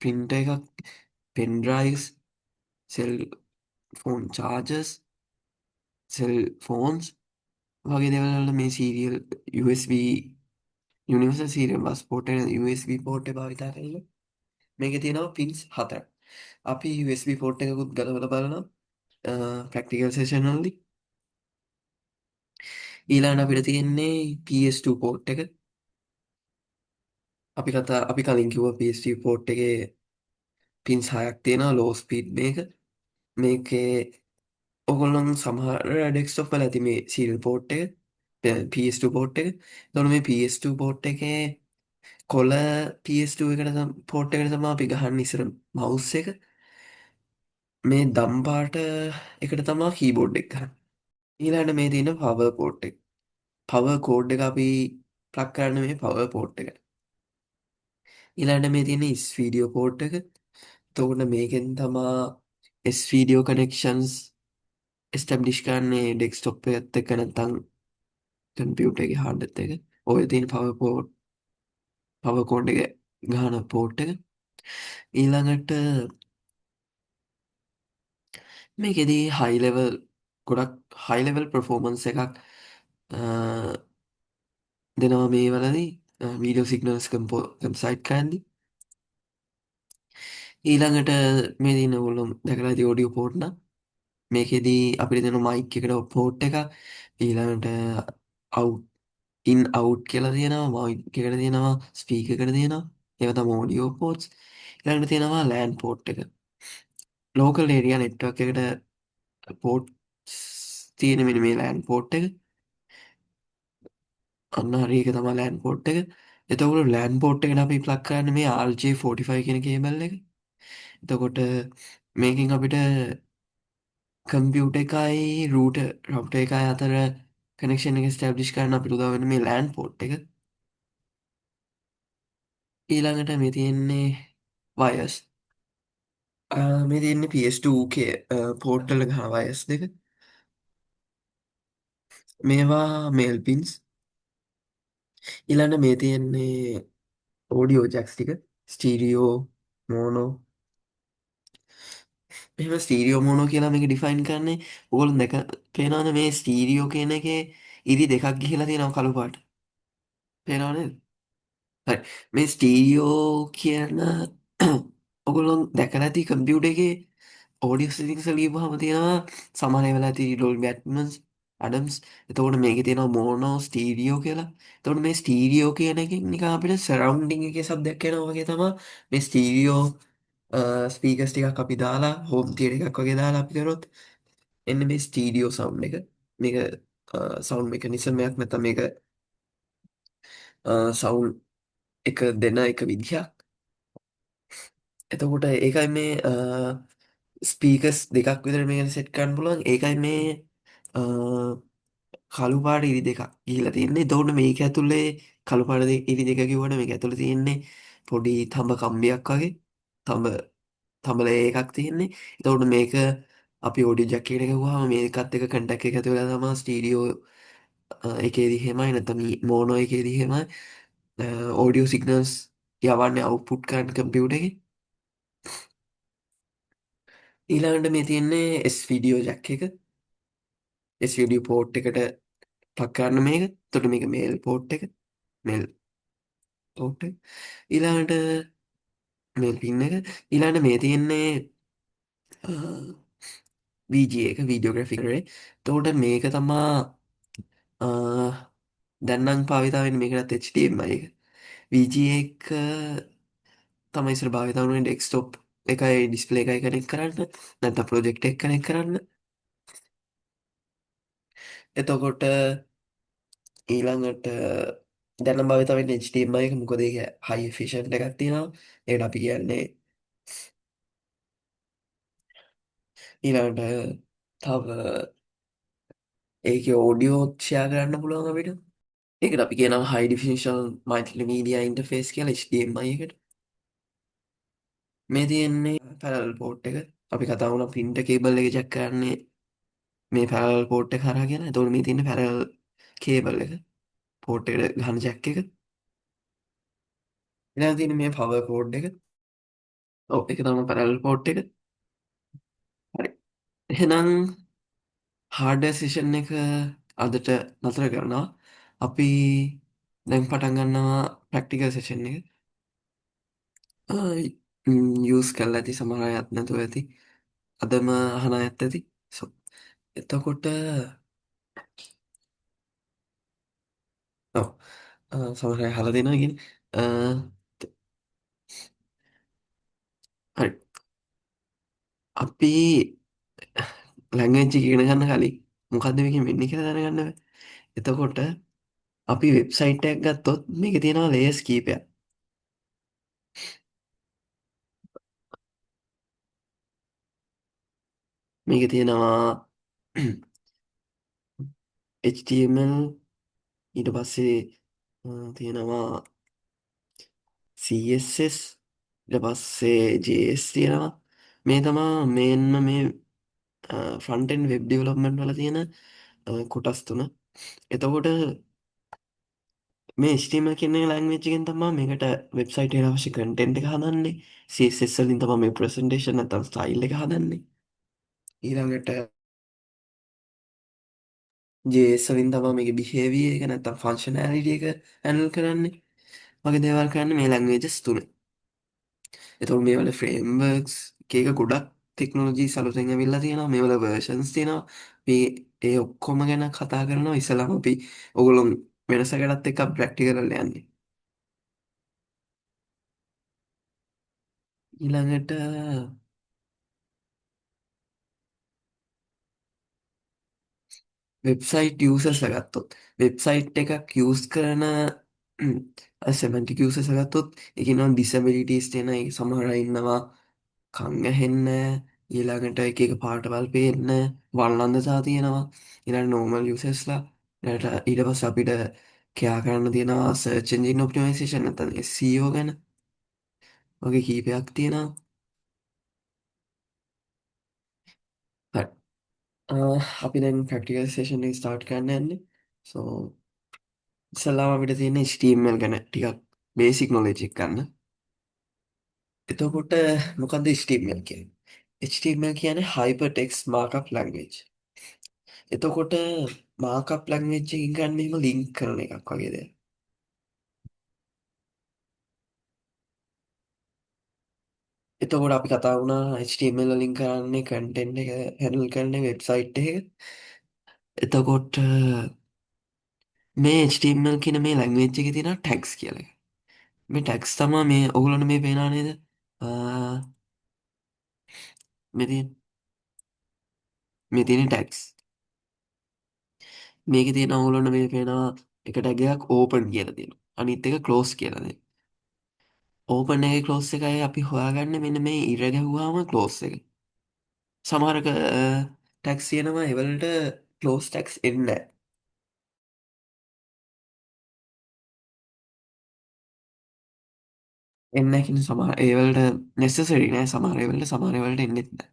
S1: printer එකක් pen drives සෙල් ෆෝන් chargers සෙල් ෆෝන්ස් වගේ දේවල් වල මේ serial USB universal serial bus port එක USB පෝට් එක භාවිතා කරලා මේකේ තියෙනවා පින්ස් 4ක් අපි USB පෝට් එකකුත් ගලවලා බලනවා ප්‍රැක්ටිකල් සෙෂන් වලදී ඊළඟට අපිට තියෙන්නේ PS2 පෝට් එක අපි කලින් කිව්වා PS2 පෝට් එකේ පින්ස් 6ක් තියෙනවා ලෝ ස්පීඩ් මේකේ ඔයගොල්ලන් සමහර ඩෙස්ක්ටොප් වල ඇති මේ සීරියල් පෝට් එක PS2 පෝට් එක එතකොට මේ PS2 පෝට් එකේ කොළ PS2 එකට පෝට් එකට තමයි අපි ගහන්නේ ඉස්සර මවුස් එක මේ දම් පාට එකට තමා කීබෝඩ් එක ගහන්නේ ඊළඟට මේ තියෙන පවර් පෝට් එක. පවර් කෝඩ් එක අපි ප්ලග් කරන්න මේ පවර් පෝට් එකට. ඊළඟට මේ තියෙන S වීඩියෝ පෝට් එක. එතකොට මේකෙන් තමා S වීඩියෝ කනෙක්ෂන්ස් එස්ටැබ්ලිෂ් කරන්නේ ඩෙස්ක්ටොප් එකත් එක්ක නැත්නම් කම්පියුටර් එකේ හાર્ඩ් එකත් එක්ක. ඔය තියෙන පවර් කෝඩ් එක ගහන පෝට් එක. ඊළඟට මේකෙදී හයි ලෙවල් ගොඩක් හයි ලෙවල් පර්ෆෝමන්ස් එකක් දෙනවා මේ වලදී වීඩියෝ සිගනල්ස් කම්සයිට් කරන්නේ ඊළඟට මේ දින ඔයගොල්ලෝ දැකලා ඇති ඔඩියෝ පෝට් නම් මේකෙදී අපිට දෙන මයික් එකට පෝට් එක ඊළඟට අවුට් ඉන් අවුට් කියලා තියෙනවා මයික් එකට තියෙනවා ස්පීකර් එකට තියෙනවා ඒවා තමයි ඔඩියෝ පෝට්ස් ඊළඟට තියෙනවා ලෑන් පෝට් එක ලෝකල් ඒරියා නෙට්වර්ක් එකට පෝට්ස් තියෙන මෙන්න මේ ලෑන් පෝට් එක අන්න හරි ඒක තමයි ලෑන් පෝට් එක එතකොට ලෑන් පෝට් එකට අපි ප්ලග් කරන්නේ මේ RJ45 කියන කේබල් එක එතකොට මේකින් අපිට කම්පියුට එකයි රූට රව්ට එකයි අතර කනෙක්ෂන් එක ස්ටබ්ලිෂ් කරන්න අපිට උදා වෙන මේ ලෑන්ඩ් පෝට් එක ඊළඟට මේ තියෙන්නේ වයස් මේ තියෙන්නේ PS2 පෝට් වල ගහන වයස් දෙක මේවා මේල් පින්ස් ඊළඟට මේ තියෙන්නේ ඕඩියෝ ජැක්ස් ටික ස්ටීරියෝ මෝනෝ මෙහෙම ස්ටීරියෝ මෝනෝ කියලා මේක ඩිෆයින් කරන්නේ ඕගොල්ලෝ දැක පේනවනේ මේ ස්ටීරියෝ කියන එකේ ඉරි දෙකක් ගිහිලා තියෙනවා කළු පාට පේනව නේද හරි මේ ස්ටීරියෝ කියන ඔගොල්ලොන් දැකලා ඇති කම්පියුටර් එකේ ඔඩියෝ සෙටින්ග්ස් වල ගිහුවහම තියෙනවා සමහර වෙලා ඇති ඩෝල්බි ඇට්මස් ඇඩම්ස් එතකොට මේකේ තියෙනවා මොනෝ ස්ටීරියෝ කියලා එතකොට මේ ස්ටීරියෝ කියන එකෙන් නිකන් අපිට සරවුන්ඩින් එකේ શબ્දයක් එනවා වගේ තමයි මේ ස්ටීරියෝ ස්පීකර්ස් ටිකක් අපි දාලා හෝම් තියටර් එකක් වගේ දාලා අපි කරොත් එන්න මේ ස්ටීරියෝ සවුන්ඩ් එක මේක සවුන්ඩ් මෙකනිසම් එකක් නැත්නම් මේක සවුල් එක දෙන එක විදිහක්. එතකොට ඒකයි මේ ස්පීකස් දෙකක් විතර මේක සෙට් කරන්න පුළුවන්. ඒකයි මේ අ, කළු පාට ඉරි දෙකක් ගිහිලා තියෙන්නේ. එතකොට මේක ඇතුලේ කළු පාට ඉරි දෙක කිව්වට මේක ඇතුලේ තියෙන්නේ පොඩි තඹ කම්බියක් වගේ. තඹ තඹල එකක් තියෙන්නේ. එතකොට මේක අපි ඔඩියෝ ජැක් එකට ගහුවාම මේකත් එක්ක කන්ටැක්ට් එක ඇතුලේ තමයි ස්ටීරියෝ එකේදී එහෙමයි නැත්නම් මෝනෝ එකේදී එහෙමයි ඔඩියෝ සිග්නල්ස් යවන්නේ අවුට්පුට් කරන්න කම්පියුටර් එකේ. ඊළඟට මේ තියෙන්නේ S වීඩියෝ ජැක් එක. S වීඩියෝ පෝට් එකට ප්ලග් කරන්න මේක. එතකොට මේක මේල් පෝට් එක. මේල් පෝට් එක. ඊළඟට මේල් පින් එක. ඊළඟට මේ තියෙන්නේ VGA එක වීඩියෝග්‍රැෆි කරේ. එතකොට මේක තමා දැන් නම් භාවිතා වෙන්නේ මේකටත් HDMI එක. VGA එක තමයි ඉස්සර භාවිතා වුණේ ඩෙස්ක්ටොප් එකයි ඩිස්ප්ලේ එකයි කනෙක්ට් කරන්න. නැත්නම් ප්‍රොජෙක්ටර් එක කනෙක්ට් කරන්න. එතකොට ඊළඟට දැන භවිතවෙන් HDMI එක මොකද ඒක හයි ෆිෂන්ට එකක් තියෙනවා. ඒකට අපි කියන්නේ ඊළඟට තව ඒක ඕඩියෝ ෂෙයා කරන්න පුළුවන් අපිට. ඒකට අපි කියනවා හයි ඩිෆිනිෂන් මල්ටිමීඩියා ඉන්ටර්ෆේස් කියලා HDMI එකට. මේ තියෙන්නේ පැරලල් පෝර්ට් එක. අපි කතා වුණා printer cable එක check කරන්නේ මේ පැරලල් පෝර්ට් එක හරහා කියලා. එතකොට මේ තියෙන්නේ පැරලල් cable එක. පෝර්ට් එකට ගහන jack එක. ඊළඟ තියෙන්නේ මේ power cord එක. ඔව් ඒක තමයි පැරලල් පෝර්ට් එක. හරි. එහෙනම් හාඩ සෙෂන් එක අදට නතර කරනවා. අපි දැන් පටන් ගන්නවා ප්‍රැක්ටිකල් සෙෂන් එක. යූස් කරලා ඇති සමහර අයත් නැතුව ඇති. අදම අහන අයත් ඇති. So, එතකොට ඔව් සමහර අය අහලා දෙනවා කියන්නේ. අ, හරි. අපි ලැංග්වේජ් එක ඉගෙන ගන්න කලින් මොකද්ද මේකෙන් වෙන්නේ කියලා දැනගන්න බෑ. එතකොට අපි වෙබ්සයිට් එකක් ගත්තොත් මේකේ තියෙනවා ලේයර්ස් කීපයක්. මේකේ තියෙනවා HTML ඊට පස්සේ තියෙනවා CSS ඊට පස්සේ JS තියෙනවා. මේ තමා මේන්ම මේ ෆ්‍රන්ටෙන් වෙබ් ඩෙවලොප්මන්ට් වල තියෙන කොටස් තුන. එතකොට මේ HTML කියන ලැන්ග්වේජ් එකෙන් තමයි මේකට වෙබ්සයිට් එකට අවශ්‍ය කන්ටෙන්ට් එක හදන්නේ. CSS වලින් තමයි මේ ප්‍රසන්ටේෂන් නැත්නම් ස්ටයිල් එක හදන්නේ. ඊළඟට JS වලින් තමයි මේකේ බිහේවියර් එක නැත්නම් ෆන්ක්ෂනැලිටි එක හැන්ඩල් කරන්නේ. වගේ දේවල් කරන්නේ මේ ලැන්ග්වේජස් තුන. එතකොට මේවල ෆ්‍රේම්වර්ක්ස් එක එක ගොඩක් ටෙක්නොලොජිස් අලුතෙන් ඇවිල්ලා තියෙනවා. මේවල වර්ෂන්ස් තියෙනවා. මේ ඒ ඔක්කොම ගැන කතා කරනවා. ඉස්සෙල්ලාම අපි ඕගොල්ලෝ වෙනසකටත් එක්ක ප්‍රැක්ටිකල් වල යන්නේ. ඊළඟට වෙබ්සයිට් යූසර්ස් ගත්තොත් වෙබ්සයිට් එකක් යූස් කරන සෙමන්ටික් යූසර්ස් ගත්තොත් ඒකේ නම් ඩිසබිලිටිස් තියෙන ඒ සමහර අය ඉන්නවා කන් ඇහෙන්න ඊළඟට එක එක පාටවල් පේන්න වල්ලන්දසා තියෙනවා ඊළඟ නෝමල් යූසර්ස්ලා ඊට පස්සේ අපිට කෙයා කරන්න තියෙනවා සර්ච් එන්ජින් ඔප්ටිමයිසේෂන් නැත්නම් SEO ගැන වගේ කීපයක් තියෙනවා. හරි. අපි දැන් ප්‍රැක්ටිකල් සෙෂන් එක ස්ටාර්ට් කරන්න යන්නේ. සෝ ඉස්සල්ලාම අපිට තියෙන HTML ගැන ටිකක් බේසික් නොලෙජ් එකක් ගන්න. එතකොට මොකක්ද HTML කියන්නේ? HTML කියන්නේ Hypertext Markup Language. එතකොට මාකප් ලැන්ග්වේජ් එකකින් ගන්න එහෙම ලින්ක් කරන එකක් වගේ දෙයක්. එතකොට අපි කතා වුණා HTML වලින් කරන්නේ කන්ටෙන්ට් එක හැන්ඩල් කරන්නේ වෙබ්සයිට් එක. එතකොට මේ HTML කියන මේ ලැන්ග්වේජ් එකේ තියෙන ටැග්ස් කියලා එකක්. මේ ටැග්ස් තමයි මේ ඔයගොල්ලන්ට මේ පේනවා නේද? මේ තියෙන මේ තියෙන ටැග්ස්. මේකේ තියෙන ඕගොල්ලන්ට මේ පේනවා එක ටැග් එකක් ඕපන් කියලා තියෙනවා. අනිත් එක ක්ලෝස් කියලාද. ඕපන් එක ක්ලෝස් එකයි අපි හොයාගන්න මෙන්න මේ ඉර ගැහුවාම ක්ලෝස් එක. සමහරක ටැක්ස් තියෙනවා එවලට ක්ලෝස් ටැක්ස් එන්න. එන්න කියන සමහර ඒවලට නෙසසරි නෑ, සමහර ඒවලට සමහර ඒවලට එන්නෙත් නෑ.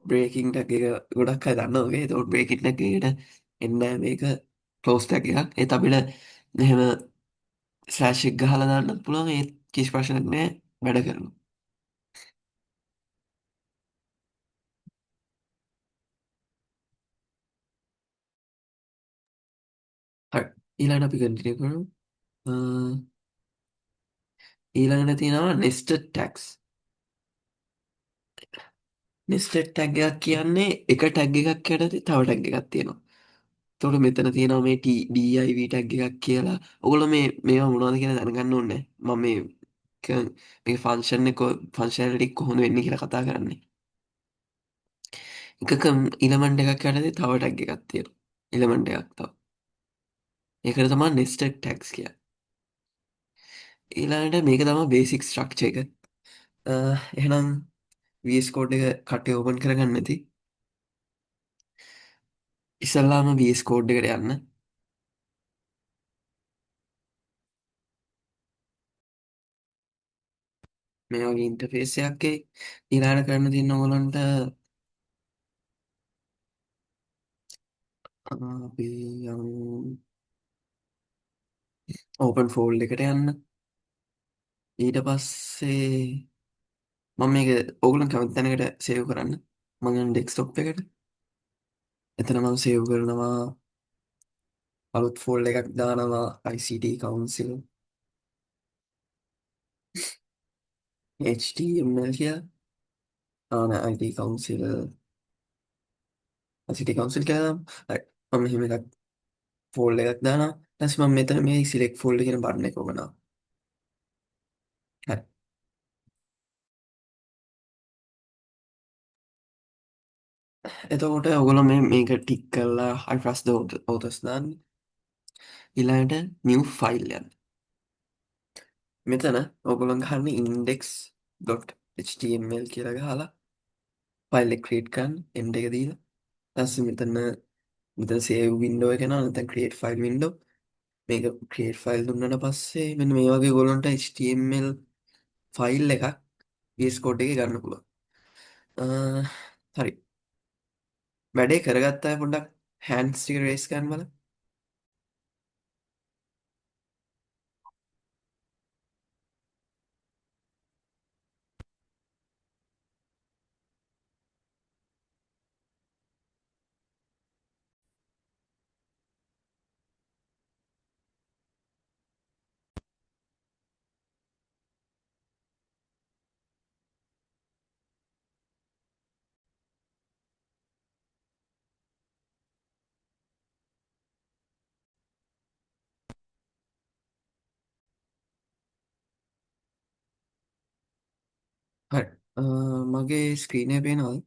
S1: බ්‍රේකින් ටැග් එක ගොඩක් අය දන්නවා වගේ. එතකොට බ්‍රේකින් ටැග් එකට එන්නේ මේක ක්ලෝස් ටැග් එකක්. ඒත් අපිට මෙහෙම ස්ලෑෂ් එක ගහලා දාන්නත් පුළුවන්. ඒත් කිසි ප්‍රශ්නයක් නෑ, වැඩ කරනවා. හරි. ඊළඟට අපි කන්ටිනියු කරමු. අ, ඊළඟට තියෙනවා නෙස්ටඩ් ටැග්ස්. නෙස්ටඩ් ටැග් එකක් කියන්නේ එක ටැග් එකක් යටතේ තව ටැග් එකක් තියෙනවා. එතකොට මෙතන තියෙනවා මේ div ටැග් එකක් කියලා. ඔයගොල්ලෝ මේවා මොනවද කියලා දැනගන්න ඕනේ. මම මේ ෆන්ක්ෂන් එක ෆන්ක්ෂනාලිටි කොහොමද වෙන්නේ කියලා කතා කරන්නේ. එකක ඉලමන්ට් එකක් යටතේ තව ටැග් එකක් තියෙනවා. එලිමන්ට් එකක් තව. ඒකට තමයි නෙස්ටඩ් ටැග්ස් කියන්නේ. ඊළඟට මේක තමයි බේසික් ස්ට්‍රක්චර් එක. එහෙනම් VS Code එක කටේ ඕපන් කරගන්න ඇති. ඉස්සල්ලාම VS Code එකට යන්න. මේ වගේ ඉන්ටර්ෆේස් එකක් එයි. ඊළඟට කරන්න තියෙන ඕගොල්ලන්ට අපි යමු ඕපන් ෆෝල්ඩ් එකට යන්න. ඊට පස්සේ මම මේක ඕගොල්ලන් කැමති තැනකට සේව් කරන්න. මම යන ඩෙස්ක්ටොප් එකට. එතන මම සේව් කරනවා අලුත් ෆෝල්ඩ් එකක් දානවා ICT council HTML කියලා. නෑ IT council ICT council කියලා දාමු. හරි. මම මෙහෙම එකක් ෆෝල්ඩ් එකක් දානවා. ඊට පස්සේ මම මෙතන මේ select folder කියන බටන් එක ඔබනවා. හරි. එතකොට ඔයගොල්ලෝ මේක ටික් කරලා I press the authors දාන්න. ඊළඟට new file යන්න. මෙතන ඔයගොල්ලෝ ගන්න index.html කියලා ගහලා ෆයිල් එක ක්‍රියේට් කරන්න end එක දීලා. ඊපස්සේ මෙතන save window එක යනවා. නැත්නම් create file window. මේක create file දුන්නාට පස්සේ මෙන්න මේ වගේ ඔයගොල්ලන්ට HTML ෆයිල් එකක් VS Code එකේ ගන්න පුළුවන්. හරි. වැඩේ කරගත්තා පොඩ්ඩක් hands ටික raise කරන්න බලන්න. හරි. මගේ ස්ක්‍රීන් එක පේනවද?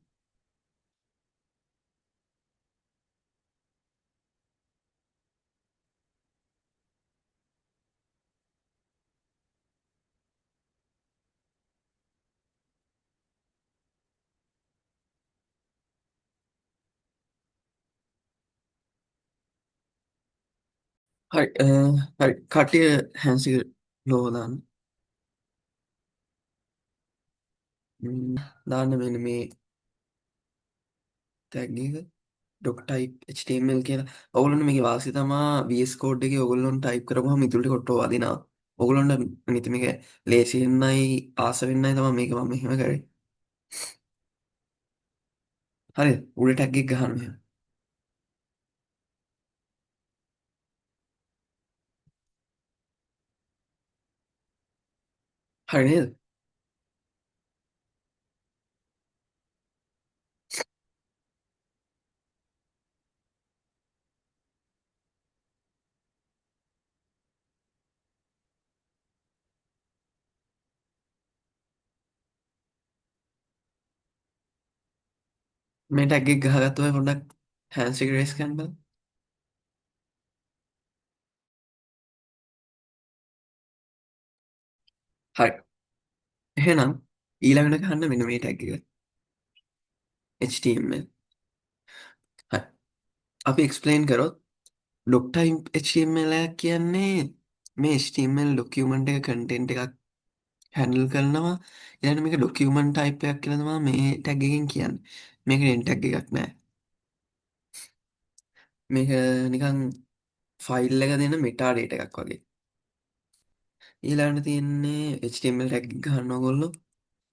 S1: හරි. හරි. කට්ටිය hands එක low දාන්න. දාන්න මෙන්න මේ tag එක .type HTML කියලා. ඔයගොල්ලන්ට මේකේ වාසිය තමා VS Code එකේ ඔයගොල්ලොන්ට type කරපුවම ඉතුරු ටික ඔට්ටෝ වදිනවා. ඔයගොල්ලන්ට අනිත් මේක ලේසි වෙන්නයි ආස වෙන්නයි තමයි මේක මම මෙහෙම කරේ. හරිද? උඩ tag එක ගහන්න මෙහෙම. හරි නේද? මේ ටැග් එක ගහගත්ත ඔය පොඩ්ඩක් හෑන්ඩ්ස් එක රේස් කරන්න බලන්න. හරි. එහෙනම් ඊළඟට ගහන්න මෙන්න මේ ටැග් එක. HTML. හරි. අපි එක්ස්ප්ලেইন කරොත් doc type HTML එකක් කියන්නේ මේ HTML ડોකියුමන්ට් එක කන්ටෙන්ට් එකක් හැන්ඩල් කරනවා. ඊළඟට මේක ડોකියුමන්ට් ටයිප් එකක් කියලා තමයි මේ ටැග් එකෙන් කියන්නේ. මේක නෙම් ටැග් එකක් නෑ. මේක නිකන් ෆයිල් එක දෙන මෙටා ඩේටා එකක් වගේ. ඊළඟට තියෙන්නේ HTML ටැග් එක ගන්න ඕගොල්ලෝ.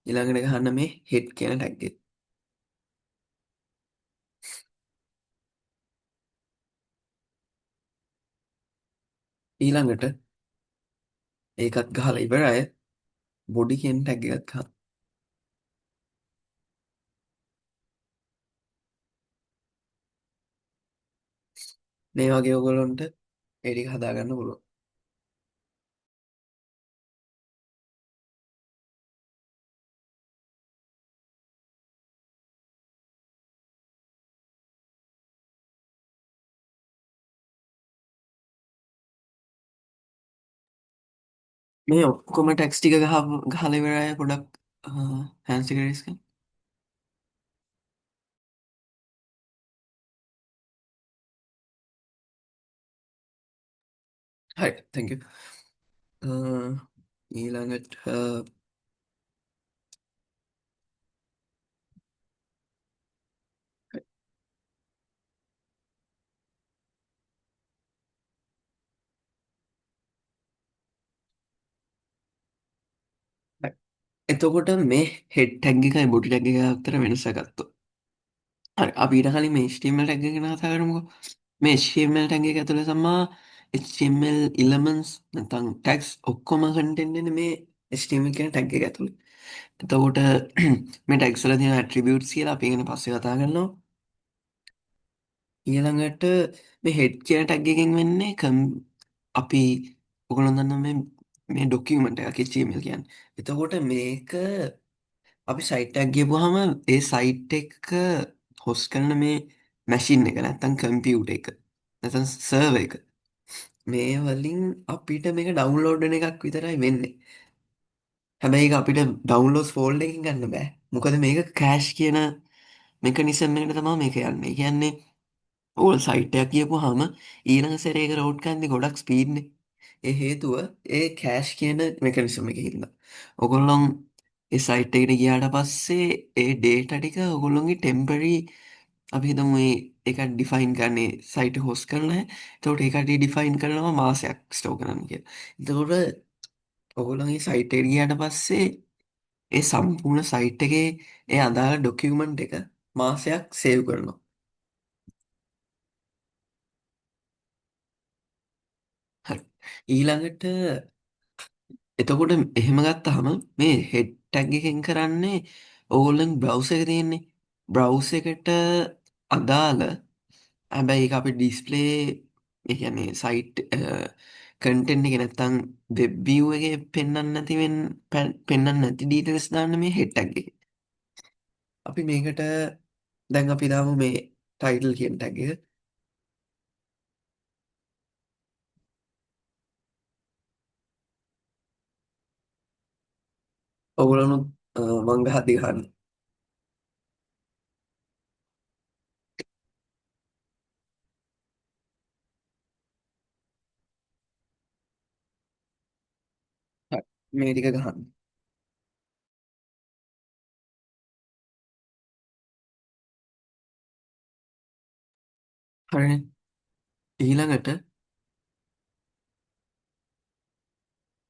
S1: ඊළඟට ගහන්න මේ head කියන ටැග් එක. ඊළඟට ඒකත් ගහලා ඉවරයි. body කියන ටැග් එකත් ගන්න. මේ වගේ ඔයගොල්ලන්ට ඒ ටික හදාගන්න පුළුවන්. මේ ඔක්කොම ටැක්ස් ටික ගහලා ඉවරයි පොඩක් හෑන්ඩ්ස් එක රේස් කරන්න. හරි thank you. ඊළඟට එතකොට මේ හෙඩ් ටැග් එකයි බොඩි ටැග් එක අතර වෙනස ගත්තොත් හරි අපි ඊට කලින් මේ HTML ටැග් එක ගැන කතා කරමුකෝ. මේ HTML ටැග් එක ඇතුලේ තමා HTML elements නැත්නම් tags ඔක්කොම content එන්නේ මේ HTML කියන ටැග් එක ඇතුලේ. එතකොට මේ tags වල තියෙන attributes කියලා අපි ඉගෙන පස්සේ කතා කරනවා. ඊළඟට මේ head කියන ටැග් එකෙන් වෙන්නේ අපි ඔයගොල්ලෝ දන්නා මේ document එකක් HTML කියන්නේ. එතකොට මේක අපි සයිට් එකක් ගියපුවාම ඒ සයිට් එක හොස්ට් කරන මේ මැෂින් එක නැත්තම් කම්පියුටර් එක නැත්තම් සර්වර් එක මේ වලින් අපිට මේක ඩවුන්ලෝඩ් වෙන එකක් විතරයි වෙන්නේ. හැබැයි ඒක අපිට ඩවුන්ලෝඩ්ස් ෆෝල්ඩර් එකකින් ගන්න බෑ. මොකද මේක කෑෂ් කියන මෙකනිසම් එකට තමයි මේක යන්නේ. ඒ කියන්නේ ඕල් සයිට් එකක් ගියපුවාම ඊළඟ සැරේ ඒක ලෝඩ් කරන්නේ ගොඩක් ස්පීඩ්නේ. ඒ හේතුව ඒ කෑෂ් කියන මෙකනිසම් එකේ හින්දා. ඔයගොල්ලෝ ඒ සයිට් එකට ගියාට පස්සේ ඒ ඩේටා ටික ඔයගොල්ලෝගේ ටෙම්පරරි අපි හිතමු ඒක ඩිෆයින් කරන්නේ සයිට් හොස්ට් කරන අය. එතකොට ඒ කට්ටිය ඩිෆයින් කරනවා මාසයක් ස්ටෝර් කරන්න කියලා. එතකොට ඔයගොල්ලෝගේ සයිට් එකට ගියාට පස්සේ ඒ සම්පූර්ණ සයිට් එකේ ඒ අදාළ ඩොකියුමන්ට් එක මාසයක් සේව් කරනවා. හරි. ඊළඟට එතකොට එහෙම ගත්තාම මේ හෙඩ් ටැග් එකෙන් කරන්නේ ඕගොල්ලන් බ්‍රවුසර් එක තියෙන්නේ. බ්‍රවුසර් එකට අදාළ හැබැයි ඒක අපි ඩිස්ප්ලේ ඒ කියන්නේ සයිට් කන්ටෙන්ට් එක නැත්තම් වෙබ් view එකේ පෙන්වන්න නැති පෙන්වන්න නැති ඩීටේල්ස් දාන්න මේ හෙඩ් ටැග් එකේ. අපි මේකට දැන් අපි දාමු මේ ටයිටල් කියන ටැග් එක. ඔයගොල්ලෝ මං ගහද්දි ගන්න. හරි. මේ ටික ගහන්න. හරිනේ. ඊළඟට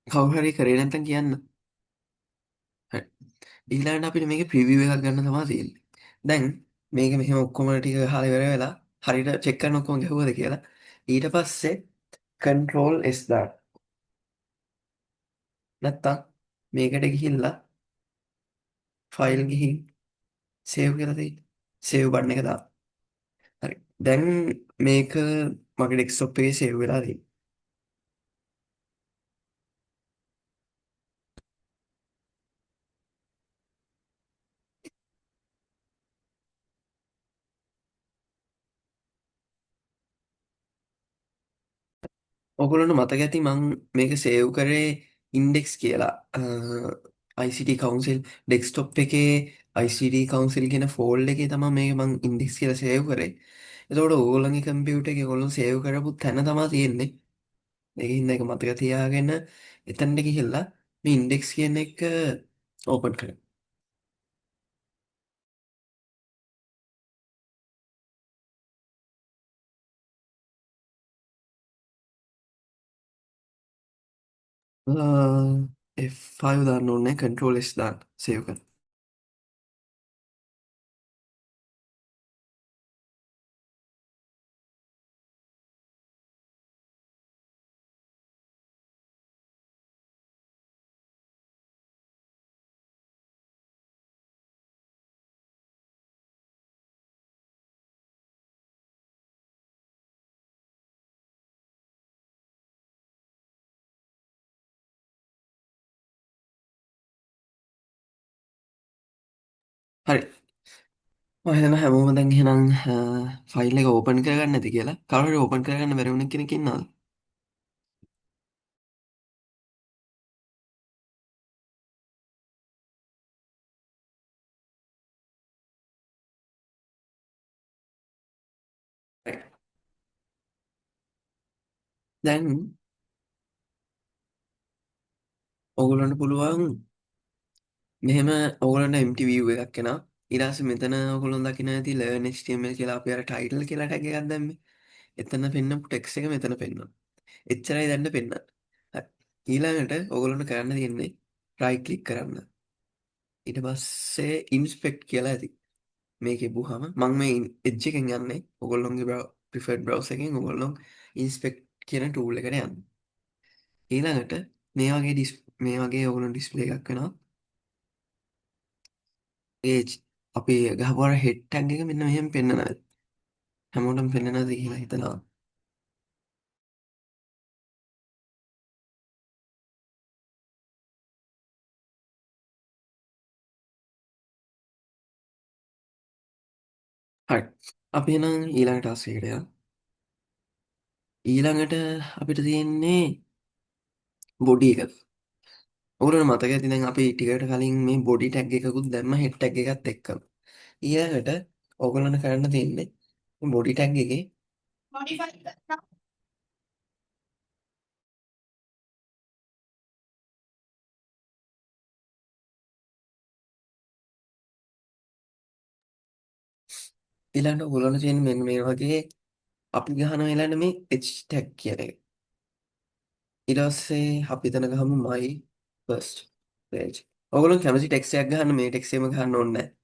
S1: කවුරු හරි කරේ නැත්තම් කියන්න. හරි. ඊළඟට අපිට මේකේ ප්‍රිවිව් එකක් ගන්න තමයි තියෙන්නේ. දැන් මේක මෙහෙම ඔක්කොම ටික ගහලා ඉවර වෙලා හරියට චෙක් කරන ඔක්කොම ගැහුවද කියලා. ඊට පස්සේ control S දාන්න. නැත්තම් මේකට ගිහිල්ලා ෆයිල් ගිහින් සේව් කියලා තියෙන්නේ. සේව් බටන් එක දාන්න. හරි. දැන් මේක මගේ ඩෙස්ක්ටොප් එකේ සේව් වෙලා තියෙනවා. ඔගොල්ලන්ට මතක ඇති මං මේක සේව් කරේ ඉන්ඩෙක්ස් කියලා ICT කවන්සිල් ඩෙක්ස්ටොප් එකේ ICT කවන්සිල් කියෙන ෆෝල්ඩ එක තම මේ මං ඉන්ඩෙක්ස් කියල සේව් කරේ. එතකොට ඕගොල්ලන්ගේ කම්පියුට එක ගොල්ලොන් සේව් කරපු තැන තමා තියෙන්නේ. ඒක හින්දා ඒක මතක තියාගෙන එතනට ගිහිල්ලා මේ ඉන්ඩෙක්ස් කියන එක ඕපන් කරගන්න. F5 දාන්න ඕනේ control S දාන්න සේව් කරන්න. හරි. මම හිතනවා හැමෝම දැන් එහෙනම් ෆයිල් එක ඕපන් කරගන්න නැති කියලා. කවුරු හරි ඕපන් කරගන්න බැරි වුණ කෙනෙක් ඉන්නවද? හරි. දැන් ඔයගොල්ලන්ට පුළුවන් මෙහෙම ඔයගොල්ලන්ට empty view එකක් එනවා. ඊට පස්සේ මෙතන ඔයගොල්ලෝ දකින්න ඇති learn HTML කියලා අපි අර title කියලා tag එකක් දැම්මේ. එතන පෙන්නපු text එක මෙතන පෙන්වනවා. එච්චරයි දැන් පෙන්නන්නේ. හරි. ඊළඟට ඔයගොල්ලන්ට කරන්න තියෙන්නේ right click කරන්න. ඊට පස්සේ inspect කියලා ඇති. මේකේ බුහම මම මේ edge එකෙන් යන්නේ. ඔයගොල්ලොන්ගේ preferred browser එකෙන් ඔයගොල්ලෝ inspect කියන tool එකට යන්න. ඊළඟට මේ වගේ ඔයගොල්ලෝ display එකක් වෙනවා. ඒ අපි ගහපුවාර හෙඩ් ටැග් එක මෙන්න මෙහෙම පෙන්නනවා. හැමෝටම පෙන්නනවාද කියලා හිතනවා. හරි. අපි එහෙනම් ඊළඟ ටාස්ක් එකට යමු. ඊළඟට අපිට තියෙන්නේ බොඩි එක. ඔයගොල්ලෝ මතක ඇති දැන් අපි ටිකට කලින් මේ බොඩි ටැග් එකකුත් දැම්ම හෙඩ් ටැග් එකත් එක්කම. ඊළඟට ඔයගොල්ලන්ට කරන්න තියෙන්නේ මේ බොඩි ටැග් එකේ ඊළඟට ඔයගොල්ලන්ට තියෙන්නේ මෙන්න මේ වගේ අපි ගහන ඊළඟ මේ h ටැග් කියන එක. ඊට පස්සේ අපි එතන ගහමු my first page. ඔයගොල්ලෝ කැමති ටෙක්ස්ට් එකක් ගහන්න මේ ටෙක්ස්ට් එකම ගහන්න ඕනේ නැහැ.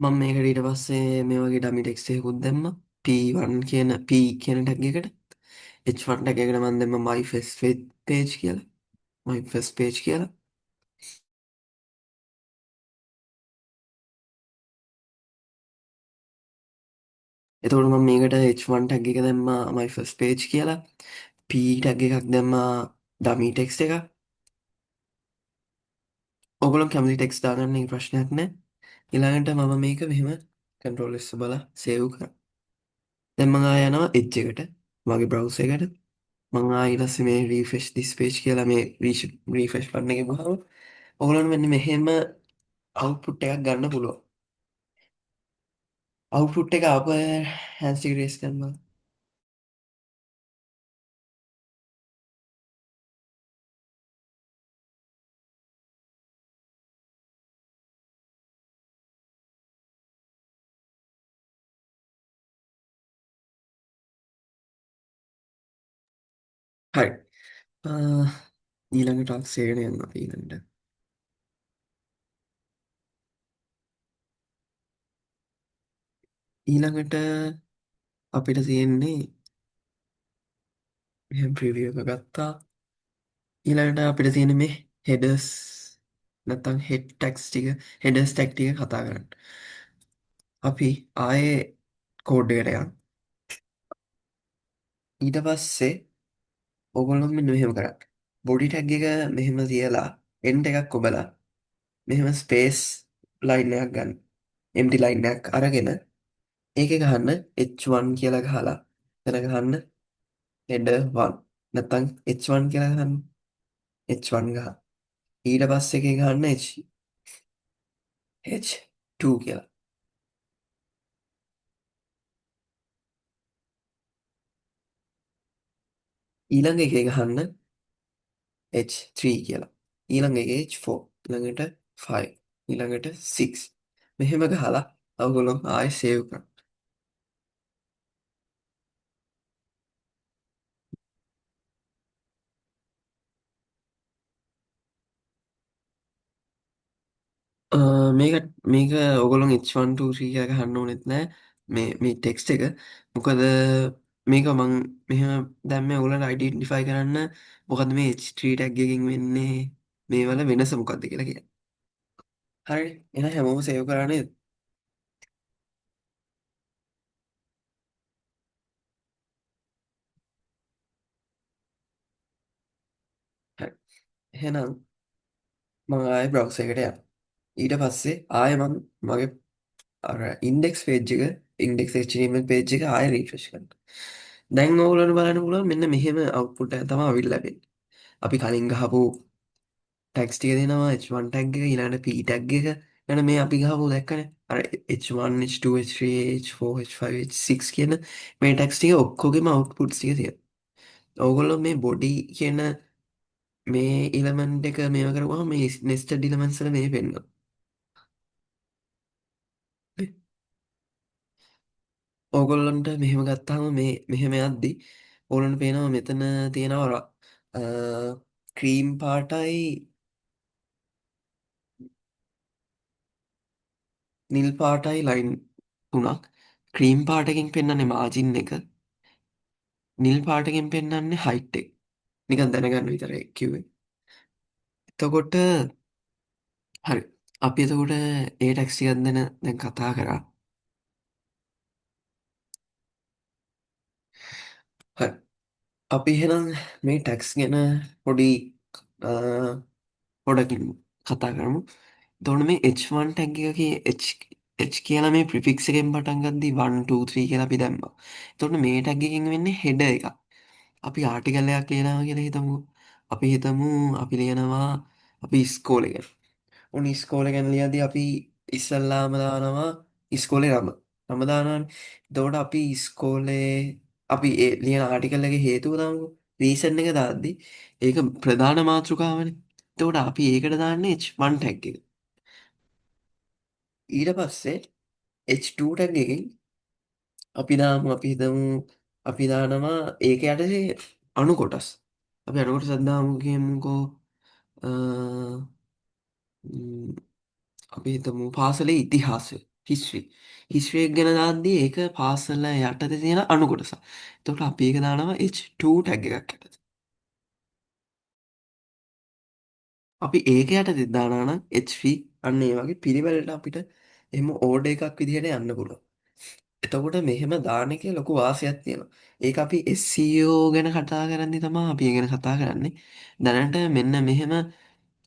S1: මම මේකට ඊට පස්සේ මේ වගේ ඩමි ටෙක්ස්ට් එකකුත් දැම්මා. P1 කියන P කියන ටැග් එකට H1 ටැග් එකට මම දැම්මා my first page කියලා. my first page කියලා. එතකොට මම මේකට H1 ටැග් එක දැම්මා my first page කියලා. P ටැග් එකක් දැම්මා ඩමි ටෙක්ස්ට් එකක්. ඔයගොල්ලෝ කැමති ටෙක්ස්ට් දාගන්න එක ප්‍රශ්නයක් නැහැ. ඊළඟට මම මේක මෙහෙම control S බලලා save කරා. දැන් මම ආය යනවා edge එකට. මගේ browser එකට. මම ආයෙ ඊට පස්සේ මේ refresh this page කියලා මේ refresh button එකේ ගහම ඔයගොල්ලන්ට මෙන්න මෙහෙම output එකක් ගන්න පුළුවන්. output එක ආපු hands degree raise කරනවා. හරි. ඊළඟ ටාක්ස් එකට යනවා ඊළඟට. ඊළඟට අපිට තියෙන්නේ මෙහෙම preview එක ගත්තා. ඊළඟට අපිට තියෙන මේ headers නැත්නම් head tags ටික headers tag ටික කතා කරන්න. අපි ආයේ කෝඩ් එකට යන්න. ඊට පස්සේ ඕගොල්ලෝ මෙන්න මෙහෙම කරන්න. බොඩි ටැග් එක මෙහෙම තියලා එන්ඩ් එකක් ඔබලා මෙහෙම ස්පේස් ලයින් එකක් ගන්න. එම්ටි ලයින් එකක් අරගෙන ඒකේ ගහන්න h1 කියලා ගහලා එතන ගහන්න header 1 නැත්නම් h1 කියලා ගහන්න h1 ගහ. ඊට පස්සේ එකේ ගහන්න h2 කියලා. ඊළඟ එකේ ගහන්න h3 කියලා. ඊළඟ එකේ h4 ඊළඟට 5 ඊළඟට 6 මෙහෙම ගහලා ඔයගොල්ලෝ ආයෙ සේව් කරන්න. මේක මේක ඔගොල්ලොන් H123 කියලා ගහන්න ඕනෙත් නෑ මේ ටෙක්ස්ට් එක. මොකද මේක මං මෙහෙම දැම්මේ ඔයගොල්ලන්ට අයිඩෙන්ටිෆයි කරන්න මොකද මේ H3 ටැග් එකකින් වෙන්නේ මේ වල වෙනස මොකක්ද කියලා කියන්න. හරිනේ. එහෙනම් හැමෝම සේව් කරා නේද? හරි. එහෙනම් මම ආයෙ බ්‍රවුසර් එකට යනවා. ඊට පස්සේ ආයෙ මම මගේ අර ඉන්ඩෙක්ස් පේජ් එක ඉන්ඩෙක්ස් HTML පේජ් එක ආයෙ රිෆ්‍රෙෂ් කරනවා. දැන් ඕගොල්ලන්ට බලන්න පුළුවන් මෙන්න මෙහෙම අවුට්පුට් එක තමයි අවිල් ලැබෙන්නේ. අපි කලින් ගහපු ටැක්ස් ටික දෙනවා h1 ටැග් එක ඊළඟට p ටැග් එක ඊළඟ මේ අපි ගහපු දැක්කනේ අර h1 h2 h3 h4 h5 h6 කියන මේ ටැක්ස් ටික ඔක්කොගෙම අවුට්පුට්ස් ටික තියෙනවා. ඕගොල්ලෝ මේ බොඩි කියන මේ ඉලමන්ට් එක මේව කරපුවම මේ නෙස්ටඩ් ඉලමන්ට්ස් වල මේ පෙන්වනවා. ඕගොල්ලන්ට මෙහෙම ගත්තාම මේ මෙහෙම යද්දි ඕගොල්ලන්ට පේනවා මෙතන තියෙනවා ක්‍රීම් පාටයි නිල් පාටයි ලයින් තුනක් ක්‍රීම් පාටකින් පෙන්වන්නේ මාජින් එක නිල් පාටකින් පෙන්වන්නේ හයිට් එක. නිකන් දැනගන්න විතරයි කිව්වේ. එතකොට හරි. අපි එතකොට ඒ ටැක්ස් ටිකක් ගැන දැන් කතා කරා. හරි. අපි එහෙනම් මේ ටැක්ස් ගැන පොඩි අ, පොඩකින් කතා කරමු. එතකොට මේ H1 ටැග් එකකේ H කියලා මේ ප්‍රිෆික්ස් එකෙන් පටන් ගද්දි 1 2 3 කියලා අපි දැම්මා. එතකොට මේ ටැග් එකෙන් වෙන්නේ header එකක්. අපි ආටිකල් එකක් ලියනවා කියලා හිතමු. අපි හිතමු අපි ලියනවා අපි ඉස්කෝලේ ගැන. උන් ඉස්කෝලේ ගැන ලියද්දී අපි ඉස්සල්ලාම දානවා ඉස්කෝලේ නම. නම දානවානේ. එතකොට අපි ඉස්කෝලේ අපි ඒ ලියන ආටිකල් එකේ හේතුව දාමුකෝ. රීසන් එක දාද්දි ඒක ප්‍රධාන මාතෘකාවනේ. එතකොට අපි ඒකට දාන්නේ H1 ටැග් එක. ඊට පස්සේ H2 ටැග් එකෙන් අපි දාමු අපි හිතමු අපි දානවා ඒක යටතේ අණු කොටස්. අපි අණු කොටස් දාමු කියමුකෝ අ, ම්, අපි හිතමු පාසලේ ඉතිහාසය හිස්ට්‍රි. හිස්ට්‍රි එක ගැන දාද්දී ඒක පාසල යටතේ තියෙන අණු කොටස. එතකොට අපි ඒක දානවා H2 ටැග් එකක් යටතේ. අපි ඒක යටතේ දානවා නම් HP අන්න ඒ වගේ පිළිවෙලට අපිට එහෙම ඕඩර් එකක් විදිහට යන්න පුළුවන්. එතකොට මෙහෙම දාන එකේ ලොකු වාසියක් තියෙනවා. ඒක අපි SEO ගැන කතා කරද්දී තමයි අපි ඒ ගැන කතා කරන්නේ. දැනට මෙන්න මෙහෙම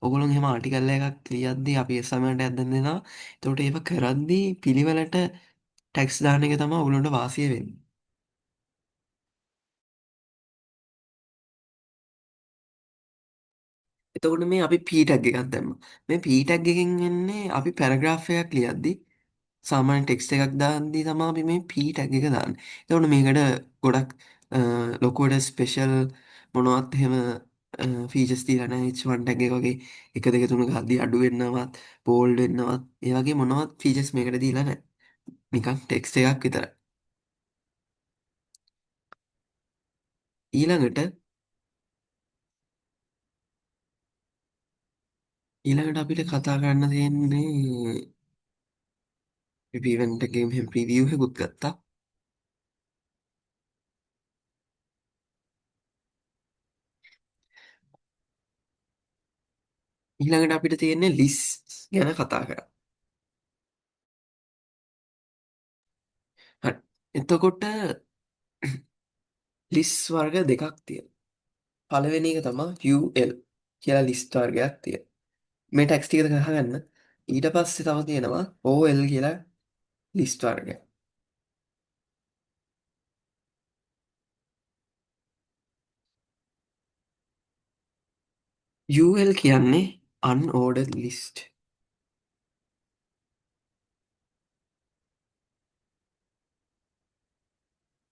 S1: ඔගොල්ලෝ එහෙම ආටිකල් එකක් ලියද්දී අපි SMLට එකක් දැන් දෙනවා. එතකොට ඒව කරද්දී පිළිවෙලට ටැග්ස් දාන එක තමයි ඔයගොල්ලන්ට වාසිය වෙන්නේ. එතකොට මේ අපි P ටැග් එකක් දැම්මා. මේ P ටැග් එකෙන් වෙන්නේ අපි පැරග්‍රාෆ් එකක් ලියද්දී සාමාන්‍ය ටෙක්ස්ට් එකක් දාද්දී තමයි අපි මේ P ටැග් එක දාන්නේ. එතකොට මේකට ගොඩක් ලොකුවට ස්පෙෂල් මොනවත් එහෙම ෆීචර්ස් දීලා නැහැ. H1 ටැග් එක වගේ 1 2 3 ගහද්දී අඩු වෙන්නවත්, බෝල්ඩ් වෙන්නවත්, ඒ වගේ මොනවත් ෆීචර්ස් මේකට දීලා නැහැ. නිකන් ටෙක්ස්ට් එකක් විතරයි. ඊළඟට ඊළඟට අපිට කතා කරන්න තියෙන්නේ අපි ඉවෙන්ට් එකේ මෙහෙම ප්‍රිවිව් එකකුත් ගත්තා. ඊළඟට අපිට තියෙන්නේ ලිස්ට් ගැන කතා කරා. හරි. එතකොට ලිස් වර්ග දෙකක් තියෙනවා. පළවෙනි එක තමයි UL කියලා ලිස්ට් වර්ගයක් තියෙනවා. මේ ටැක්ස් ටික ගහගන්න. ඊට පස්සේ තව තියෙනවා OL කියලා ලිස්ට් වර්ගයක්. UL කියන්නේ unordered list.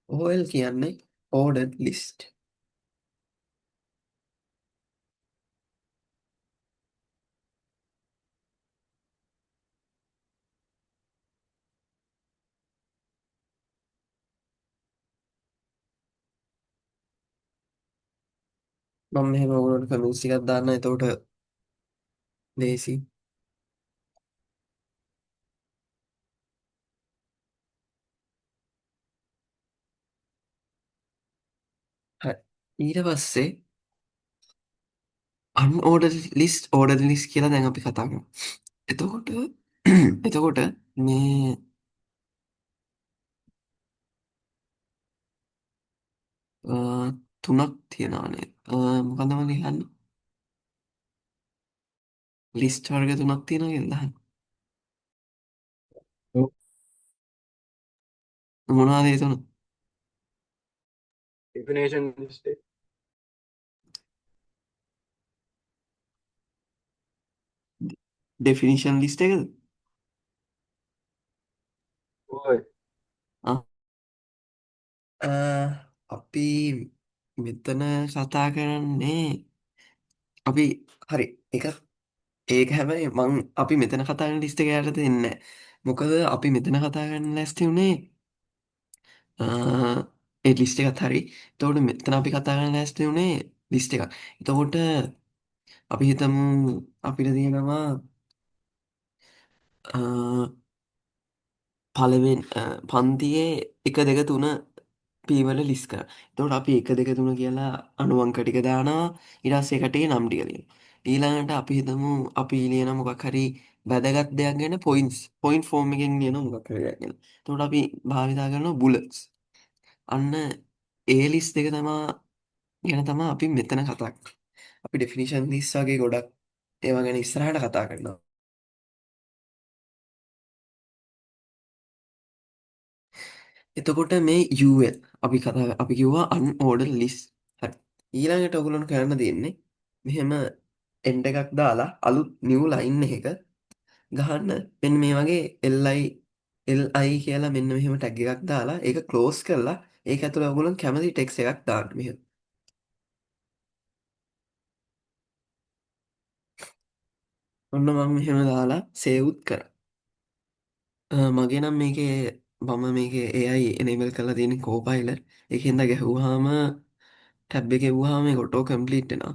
S1: OL කියන්නේ ordered list. මම මෙහෙම ඔයගොල්ලන්ට කමෙන්ට්ස් ටිකක් දාන්න. එතකොට ලේසි. හරි. ඊට පස්සේ unordered list ordered list කියලා දැන් අපි කතා කරමු. එතකොට එතකොට මේ අ, තුනක් තියෙනවානේ. මොකක්ද මම ලියන්නේ? ලිස්ට් වර්ග තුනක් තියෙනවා කියලා දාන්න.
S2: ඔව්.
S1: මොනවද ඒ තුන?
S2: ඩෙෆිනේෂන් ලිස්ට් එක.
S1: ඩෙෆිනිෂන් ලිස්ට් එකද?
S2: ඔය
S1: ආ, අපි මෙතන කතා කරන්නේ අපි හරි එක ඒක හැබැයි අපි මෙතන කතා කරන ලිස්ට් එක යට දෙන්නේ නැහැ. මොකද අපි මෙතන කතා කරන්න ලෑස්ති උනේ ඒ ලිස්ට් එකත් හරි. එතකොට මෙතන අපි කතා කරන්න ලෑස්ති උනේ ලිස්ට් එකක්. එතකොට අපි හිතමු අපිට තියෙනවා අ, පළවෙනි පන්තියේ 1 2 3 පීවල ලිස්ට් කරා. එතකොට අපි 1 2 3 කියලා අණු අංක ටික දානවා. ඊට පස්සේ ඒකටේ නම් ටික ලියනවා. ඊළඟට අපි හිතමු අපි ලියන මොකක් හරි වැදගත් දෙයක් ගැන පොයින්ට් ෆෝම් එකෙන් ලියන මොකක් හරි දෙයක් ගැන. එතකොට අපි භාවිතා කරනවා බුලට්ස්. අන්න ඒ ලිස්ට් එක ගැන තමයි අපි මෙතන කතා කරන්නේ. අපි ඩෙෆිනිෂන් ලිස්ට් වගේ ගොඩක් ඒවා ගැන ඉස්සරහට කතා කරනවා. එතකොට මේ UL අපි කිව්වා unordered list. හරි. ඊළඟට ඔයගොල්ලන්ට කරන්න තියෙන්නේ මෙහෙම end එකක් දාලා අලුත් new line එකක ගහන්න මෙන්න මේ වගේ li කියලා මෙන්න මෙහෙම tag එකක් දාලා ඒක close කරලා ඒක ඇතුළේ ඔයගොල්ලන් කැමති text එකක් දාන්න මෙහෙම. ඔන්න මම මෙහෙම දාලා save උත් කරා. මගේ නම් මේකේ AI enable කරලා තියෙන Copilot. ඒකෙන්ද ගැහුවාම ටැබ් එකේ වුවාම ඒක auto complete වෙනවා.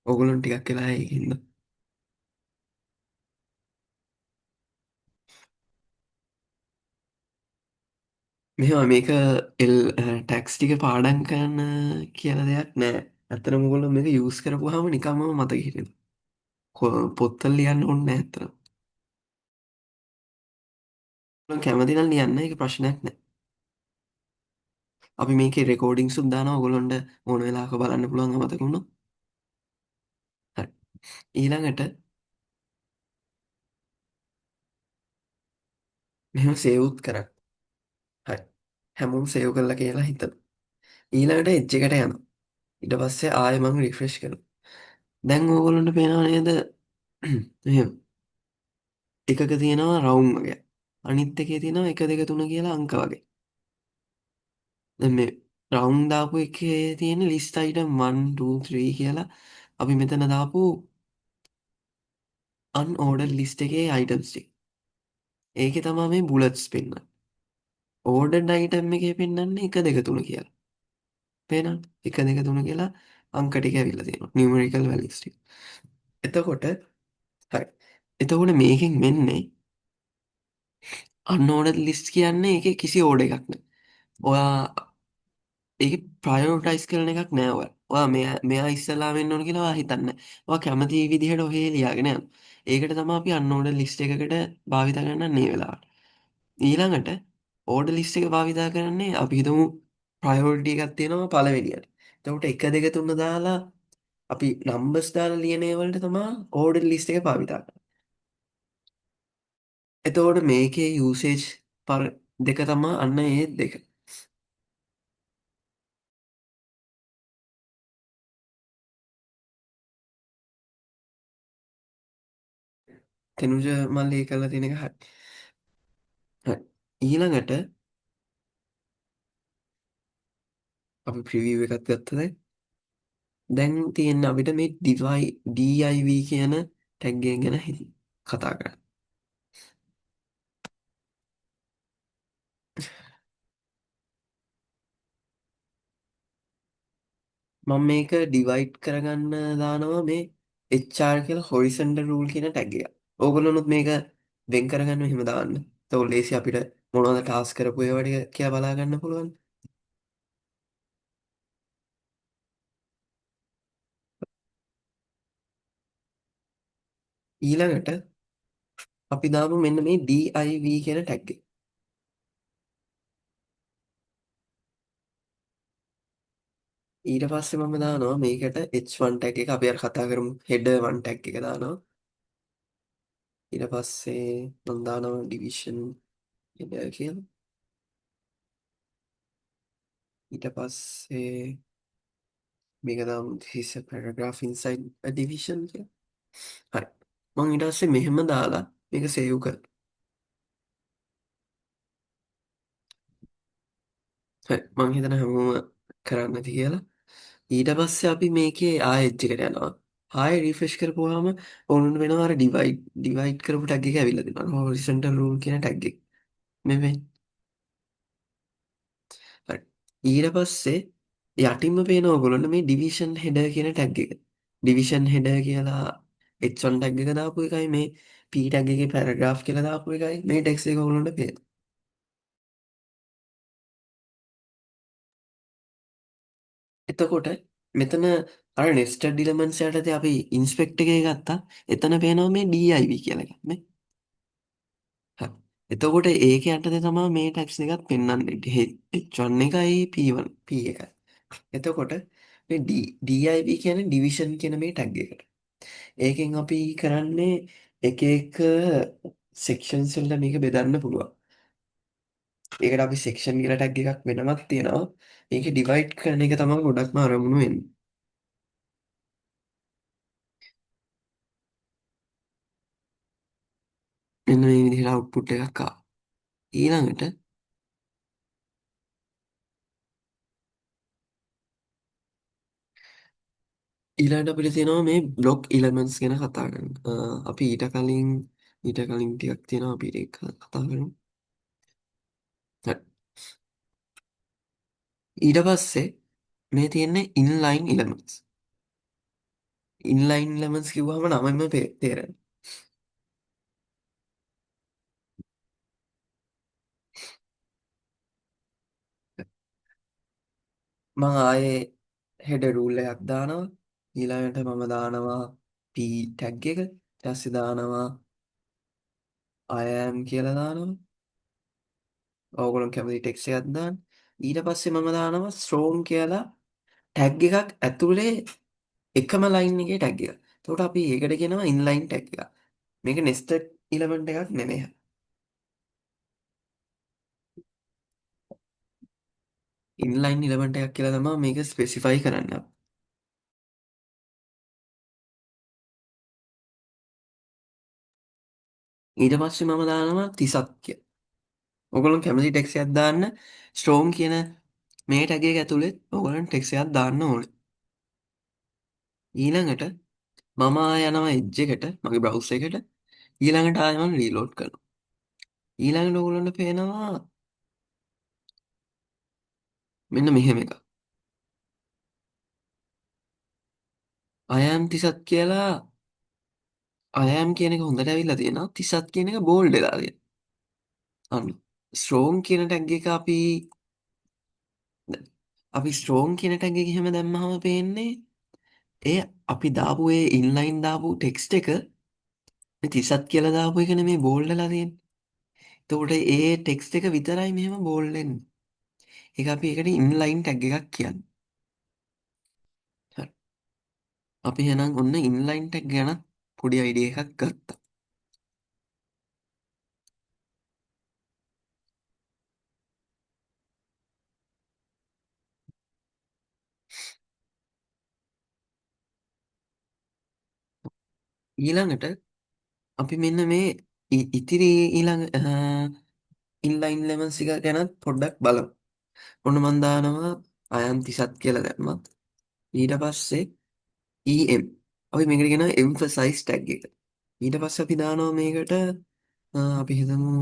S1: ඕගොල්ලොන්ට ටිකක් වෙලා ඒකින්ද. මෙහෙම මේක ටැක්ස් ටික පාඩම් කරන්න කියලා දෙයක් නෑ. ඇත්තටම ඔයගොල්ලෝ මේක යූස් කරපුවාම නිකම්ම මතක හිටිනවා. පොත්වල ලියන්න ඕනේ නෑ ඇත්තටම. ඔයගොල්ලෝ කැමති නම් ලියන්න ඒක ප්‍රශ්නයක් නෑ. අපි මේකේ රෙකෝඩින්ග්ස් උත් දානවා ඔයගොල්ලන්ට ඕන වෙලාවක බලන්න පුළුවන් අමතක වුණොත්. හරි. ඊළඟට මෙහෙම සේව් උත් කරන්න. හරි. හැමෝම සේව් කළා කියලා හිතමු. ඊළඟට එడ్ජ් එකට යනවා. ඊට පස්සේ ආයෙ මම රිෆ්‍රෙෂ් කරනවා. දැන් ඕගොල්ලන්ට පේනව නේද? මෙහෙම එකක තියෙනවා රවුම් වගේ. අනිත් එකේ තියෙනවා 1 2 3 කියලා අංක වගේ. දැන් මේ රවුම් දාපු එකේ තියෙන ලිස්ට් අයිටම් 1 2 3 කියලා අපි මෙතන දාපු unordered list එකේ items ටික. ඒකේ තමයි මේ bullets පෙන්නන්නේ. ordered item එකේ පෙන්නන්නේ 1 2 3 කියලා. පේනවද? 1 2 3 කියලා අංක ටික ඇවිල්ලා තියෙනවා. numerical values ටික. එතකොට හරි. එතකොට මේකෙන් වෙන්නේ unordered list කියන්නේ ඒකේ කිසි order එකක් නැහැ. ඔයා ඒක ප්‍රයෝරිටයිස් කරන එකක් නෑ ඔයා. ඔයා මෙයා ඉස්සෙල්ලා වෙන්න ඕන කියලා ඔයා හිතන්නේ නෑ. ඔයා කැමති විදිහට ඔහේ ලියාගෙන යනවා. ඒකට තමයි අපි unordered list එකකට භාවිත කරන්නේ මේ වෙලාවට. ඊළඟට ඕඩර් ලිස්ට් එක භාවිතා කරන්නේ අපි හිතමු ප්‍රයෝරිටි එකක් තියෙනවා පළවෙනියට. එතකොට 1 2 3 දාලා අපි නම්බර්ස් දාලා ලියන ඒවලට තමයි ඕඩර් ලිස්ට් එක භාවිතා කරන්නේ. එතකොට මේකේ යූසේජ් පර දෙක තමයි අන්න ඒ දෙක. තෙනුජ මල්ලි කරලා තියෙන එක හරි. හරි. ඊළඟට අපි ප්‍රිවිව් එකක් ගත්තද? දැන් තියෙන අපිට මේ div කියන ටැග් එක ගැන කතා කරන්න. මම මේක ඩිවයිඩ් කරගන්න දානවා මේ HR කියලා හොරිසොන්ටල් රූල් කියන ටැග් එක. ඕගොල්ලොනුත් මේක වෙන් කරගන්න එහෙම දාන්න. එතකොට ලේසි අපිට මොනවද ටාස්ක් කරපු ඒවා ටික කියලා බලා ගන්න පුළුවන්. ඊළඟට අපි දාමු මෙන්න මේ div කියන ටැග් එක. ඊට පස්සේ මම දානවා මේකට h1 ටැග් එක අපි අර කතා කරමු header 1 ටැග් එක දානවා. ඊට පස්සේ මම දානවා division header කියලා. ඊට පස්සේ මේක දාමු this is a paragraph inside a division කියලා. හරි. මම ඊට පස්සේ මෙහෙම දාලා මේක සේව් කරනවා. හරි. මම හිතන හැමෝම කරන්න ඇති කියලා. ඊට පස්සේ අපි මේකේ ආයෙ එడ్ජ් එකට යනවා. ආයෙ රිෆ්‍රෙෂ් කරපුවාම ඕනොන වෙනවා අර ඩිවයිඩ් කරපු ටැග් එක ඇවිල්ලා තියෙනවා. හොරිසොන්ටල් රූල් කියන ටැග් එක. මේ හරි. ඊට පස්සේ යටින්ම පේන ඕගොල්ලන්ට මේ ඩිවිෂන් හෙඩර් කියන ටැග් එක. ඩිවිෂන් හෙඩර් කියලා H1 ටැග් එක දාපු එකයි මේ P ටැග් එකේ පැරග්‍රාෆ් කියලා දාපු එකයි මේ ටෙක්ස්ට් එක ඕගොල්ලන්ට පේනවා. එතකොට මෙතන අර නෙස්ටඩ් ඉලමන්ට්ස් යටතේ අපි ඉන්ස්පෙක්ටර් එකේ ගත්තා. එතන පේනවා මේ div කියලා එකක් නේ. හරි. එතකොට ඒක යටතේ තමයි මේ ටැග්ස් දෙකත් පෙන්වන්නේ. H1 එකයි P1 P එකයි. එතකොට මේ div කියන්නේ ඩිවිෂන් කියන මේ ටැග් එකට. ඒකෙන් අපි කරන්නේ එක එක සෙක්ෂන්ස් වලට මේක බෙදන්න පුළුවන්. ඒකට අපි සෙක්ෂන් කියලා ටැග් එකක් වෙනමක් තියෙනවා. මේක ඩිවයිඩ් කරන එක තමයි ගොඩක්ම අරමුණු වෙන්නේ. මෙන්න මේ විදිහට අවුට්පුට් එකක් ආවා. ඊළඟට අපිට තියෙනවා මේ බ්ලොක් ඉලමන්ට්ස් ගැන කතා කරන්න. අපි ඊට කලින් ටිකක් තියෙනවා අපි ඒක කතා කරමු. හරි. ඊට පස්සේ මේ තියෙන්නේ ඉන්ලයින් ඉලමන්ට්ස්. ඉන්ලයින් ඉලමන්ට්ස් කිව්වම නමම තේරෙනවා. මම ආයේ හෙඩ රූල් එකක් දානවා. ඊළඟට මම දානවා p ටැග් එක. ඊට පස්සේ දානවා I am කියලා දානවා. ඕගොල්ලෝ කැමති ටෙක්ස්ට් එකක් දාන්න. ඊට පස්සේ මම දානවා strong කියලා ටැග් එකක් ඇතුලේ එකම ලයින් එකේ ටැග් එක. එතකොට අපි ඒකට කියනවා inline ටැග් එක. මේක nested element එකක් නෙමෙයි. inline element එකක් කියලා තමයි මේක ස්පෙસિෆයි කරන්න. ඊට පස්සේ මම දානවා 30ක් කියලා. ඔයගොල්ලෝ කැමති ටෙක්ස්ට් එකක් දාන්න strong කියන මේ ටැග් එක ඇතුලේ ඔයගොල්ලන් ටෙක්ස්ට් එකක් දාන්න ඕනේ. ඊළඟට මම යනවා එජ් එකට මගේ බ්‍රවුසර් එකට. ඊළඟට ආයෙ මම රීලෝඩ් කරනවා. ඊළඟට ඔයගොල්ලන්ට පේනවා මෙන්න මෙහෙම එකක්. I am 30ක් කියලා I am කියන එක හොඳට ඇවිල්ලා තියෙනවා. 30ක් කියන එක බෝල්ඩ් වෙලා තියෙනවා. අන්න. strong කියන ටැග් එක අපි strong කියන ටැග් එක එහෙම දැම්මම පේන්නේ ඒ අපි දාපු ඒ ඉන්ලයින් දාපු ටෙක්ස්ට් එක මේ 30ක් කියලා දාපු එක නෙමේ බෝල්ඩ් වෙලා තියෙන්නේ. එතකොට ඒ ටෙක්ස්ට් එක විතරයි මෙහෙම බෝල්ඩ් වෙන්නේ. ඒක අපි ඒකට ඉන්ලයින් ටැග් එකක් කියන්නේ. හරි. අපි එහෙනම් ඔන්න ඉන්ලයින් ටැග් ගැන පොඩි අයිඩියා එකක් ගත්තා. ඊළඟට අපි මෙන්න මේ ඉතිරි ඊළඟ ඉන්ලයින් ලෙමන්ස් එක ගැන පොඩ්ඩක් බලමු. ඔන්න මන් දානවා අයන්ති සත් කියලා දැම්මත්. ඊට පස්සේ අපි මේකට කියනවා emphasize tag එක. ඊට පස්සේ අපි දානවා මේකට අපි හිතමු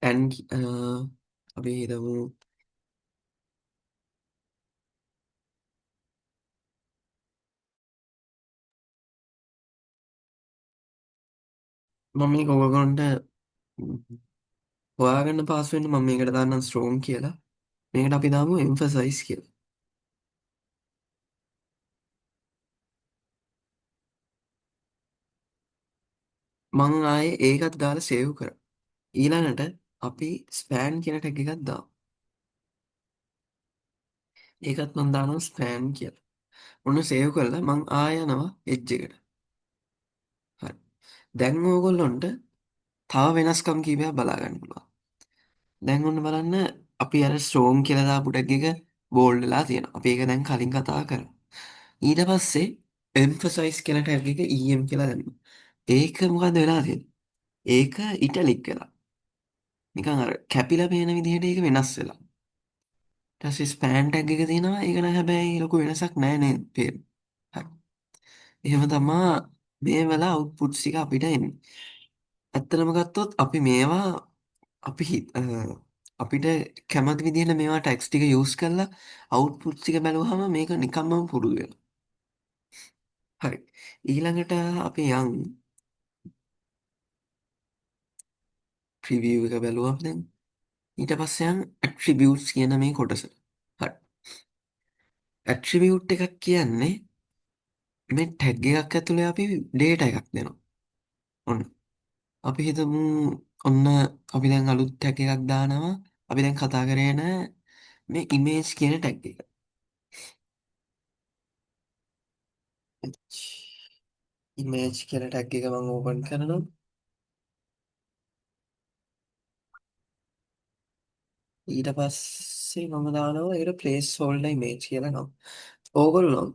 S1: and අපි හිතමු මම මේක ඔයගොල්ලන්ට හොයාගන්න පහසු වෙන්න මම මේකට දාන්නම් strong කියලා. මේකට අපි දාමු emphasize කියලා. මං ආයේ ඒකත් දාලා සේව් කරා. ඊළඟට අපි ස්පෑන් කියන ටැග් එකක් දාමු. ඒකත් මං දානවා ස්පෑන් කියලා. ඔන්න සේව් කරලා මං ආය යනවා එජ් එකට. හරි. දැන් ඕගොල්ලොන්ට තව වෙනස්කම් කීපයක් බලා ගන්න පුළුවන්. දැන් ඔන්න බලන්න අපි අර ස්ට්‍රෝම් කියලා දාපු ටැග් එක බෝල්ඩ් වෙලා තියෙනවා. අපි ඒක දැන් කලින් කතා කරා. ඊට පස්සේ emphasize කියන ටැග් එක em කියලා දැම්මා. ඒක මොකද්ද වෙලා තියෙන්නේ? ඒක ඉටලික් වෙලා. නිකන් අර කැපිලා පේන විදිහට ඒක වෙනස් වෙලා. ඊට පස්සේ ස්පෑන් ටැග් එක තියෙනවා. ඒක නෑ හැබැයි ලොකු වෙනසක් නෑ නේද? පේන. හරි. එහෙම තමා මේ වල අවුට්පුට්ස් ටික අපිට එන්නේ. ඇත්තටම ගත්තොත් අපි මේවා අපි අපිට කැමති විදිහට මේවා ටැක්ස් ටික යූස් කරලා අවුට්පුට් ටික බැලුවහම මේක නිකම්ම පුරුදු වෙනවා. හරි. ඊළඟට අපි යන් ප්‍රිවිව් එක බැලුවම දැන් ඊට පස්සේ යන් ඇට්‍රිබියුට්ස් කියන මේ කොටස. හරි. ඇට්‍රිබියුට් එකක් කියන්නේ මේ ටැග් එකක් ඇතුලේ අපි ඩේටා එකක් දෙනවා. ඔන්න. අපි හිතමු ඔන්න අපි දැන් අලුත් ටැග් එකක් දානවා. අපි දැන් කතා කරේ නෑ මේ ඉමේජ් කියන ටැග් එක. ඉමේජ් කියන ටැග් එක මම ඕපන් කරනවා. ඊට පස්සේ මම දානවා ඒකට ප්ලේස් හෝල්ඩර් ඉමේජ් කියලා නම්. ඕගොල්ලෝ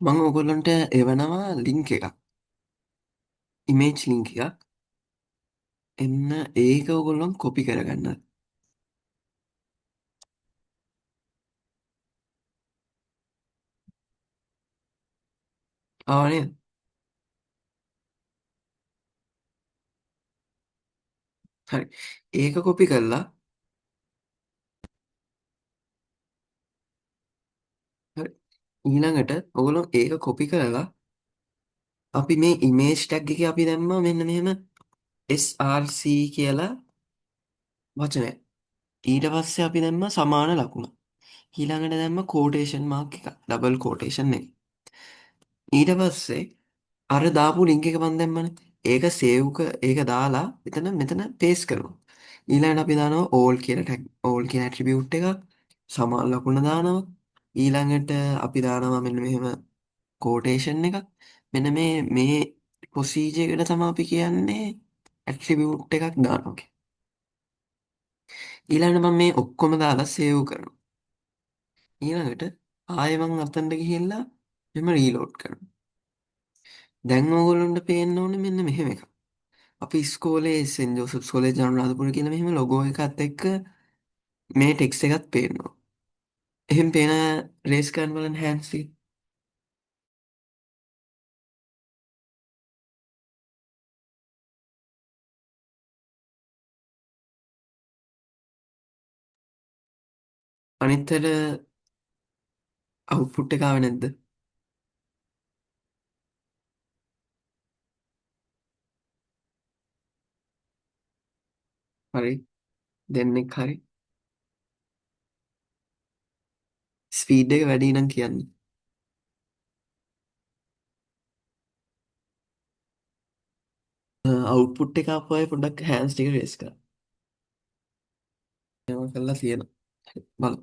S1: මම ඕගොල්ලන්ට එවනවා ලින්ක් එකක්. ඉමේජ් ලින්ක් එකක්. එන්න ඒක ඕගොල්ලන් කොපි කරගන්න. ආනේ හරි. ඒක කොපි කරලා හරි. ඊළඟට ඕගොල්ලෝ ඒක කොපි කරලා අපි මේ ඉමේජ් ටැග් එකේ අපි දැම්මා මෙන්න මෙහෙම src කියලා වචනය. ඊට පස්සේ අපි දැම්මා සමාන ලකුණ. ඊළඟට දැම්මා කෝටේෂන් මාක් එකක්. ඩබල් කෝටේෂන් එක. ඊට පස්සේ අර දාපු ලින්ක් එක මන් දැම්මනේ. ඒක ඒක දාලා මෙතන පේස්ට් කරනවා. ඊළඟට අපි දානවා all කියන ටැග් all කියන ඇට්‍රිබියුට් එක සමාන ලකුණ දානවා. ඊළඟට අපි දානවා මෙන්න මෙහෙම කෝටේෂන් එකක්. මෙන්න මේ ප්‍රොසීජර් එකට තමයි අපි කියන්නේ ඇට්‍රිබියුට් එකක් දානවා කියලා. ඊළඟට මම මේ ඔක්කොම දාලා සේව් කරනවා. ඊළඟට ආයෙ මම අතනට ගිහිල්ලා මෙහෙම රීලෝඩ් කරනවා. දැන් ඕගොල්ලන්ට පේන්න ඕනේ මෙන්න මෙහෙම එකක්. අපි ඉස්කෝලේ සෙන්ට් ජෝසප්ස් කොලේජ් අනුරාධපුර කියලා මෙහෙම ලොගෝ එකත් එක්ක මේ ටෙක්ස්ට් එකත් පේනවා. එහෙම පේන රේස් ගන් වල හැන්සි අනිත්තර අවුප්පුට් එකාව නැද්ද? හරි දෙන්නෙක් හරි ස්පීඩ් එක වැඩි නම් කියන්නේ අවුප්පුට් එක අපය පොඩ්ඩක් හැන්ස් ටික රේස් කරා ඒව කරලා තියෙනවා බලමු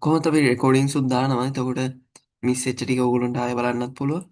S1: කොහොමද අපි රෙකෝඩින්ග්ස් උත් දානවා එතකොට මිස් වෙච්ච ටික ඕගොල්ලන්ට ආයෙ බලන්නත් පුළුවන්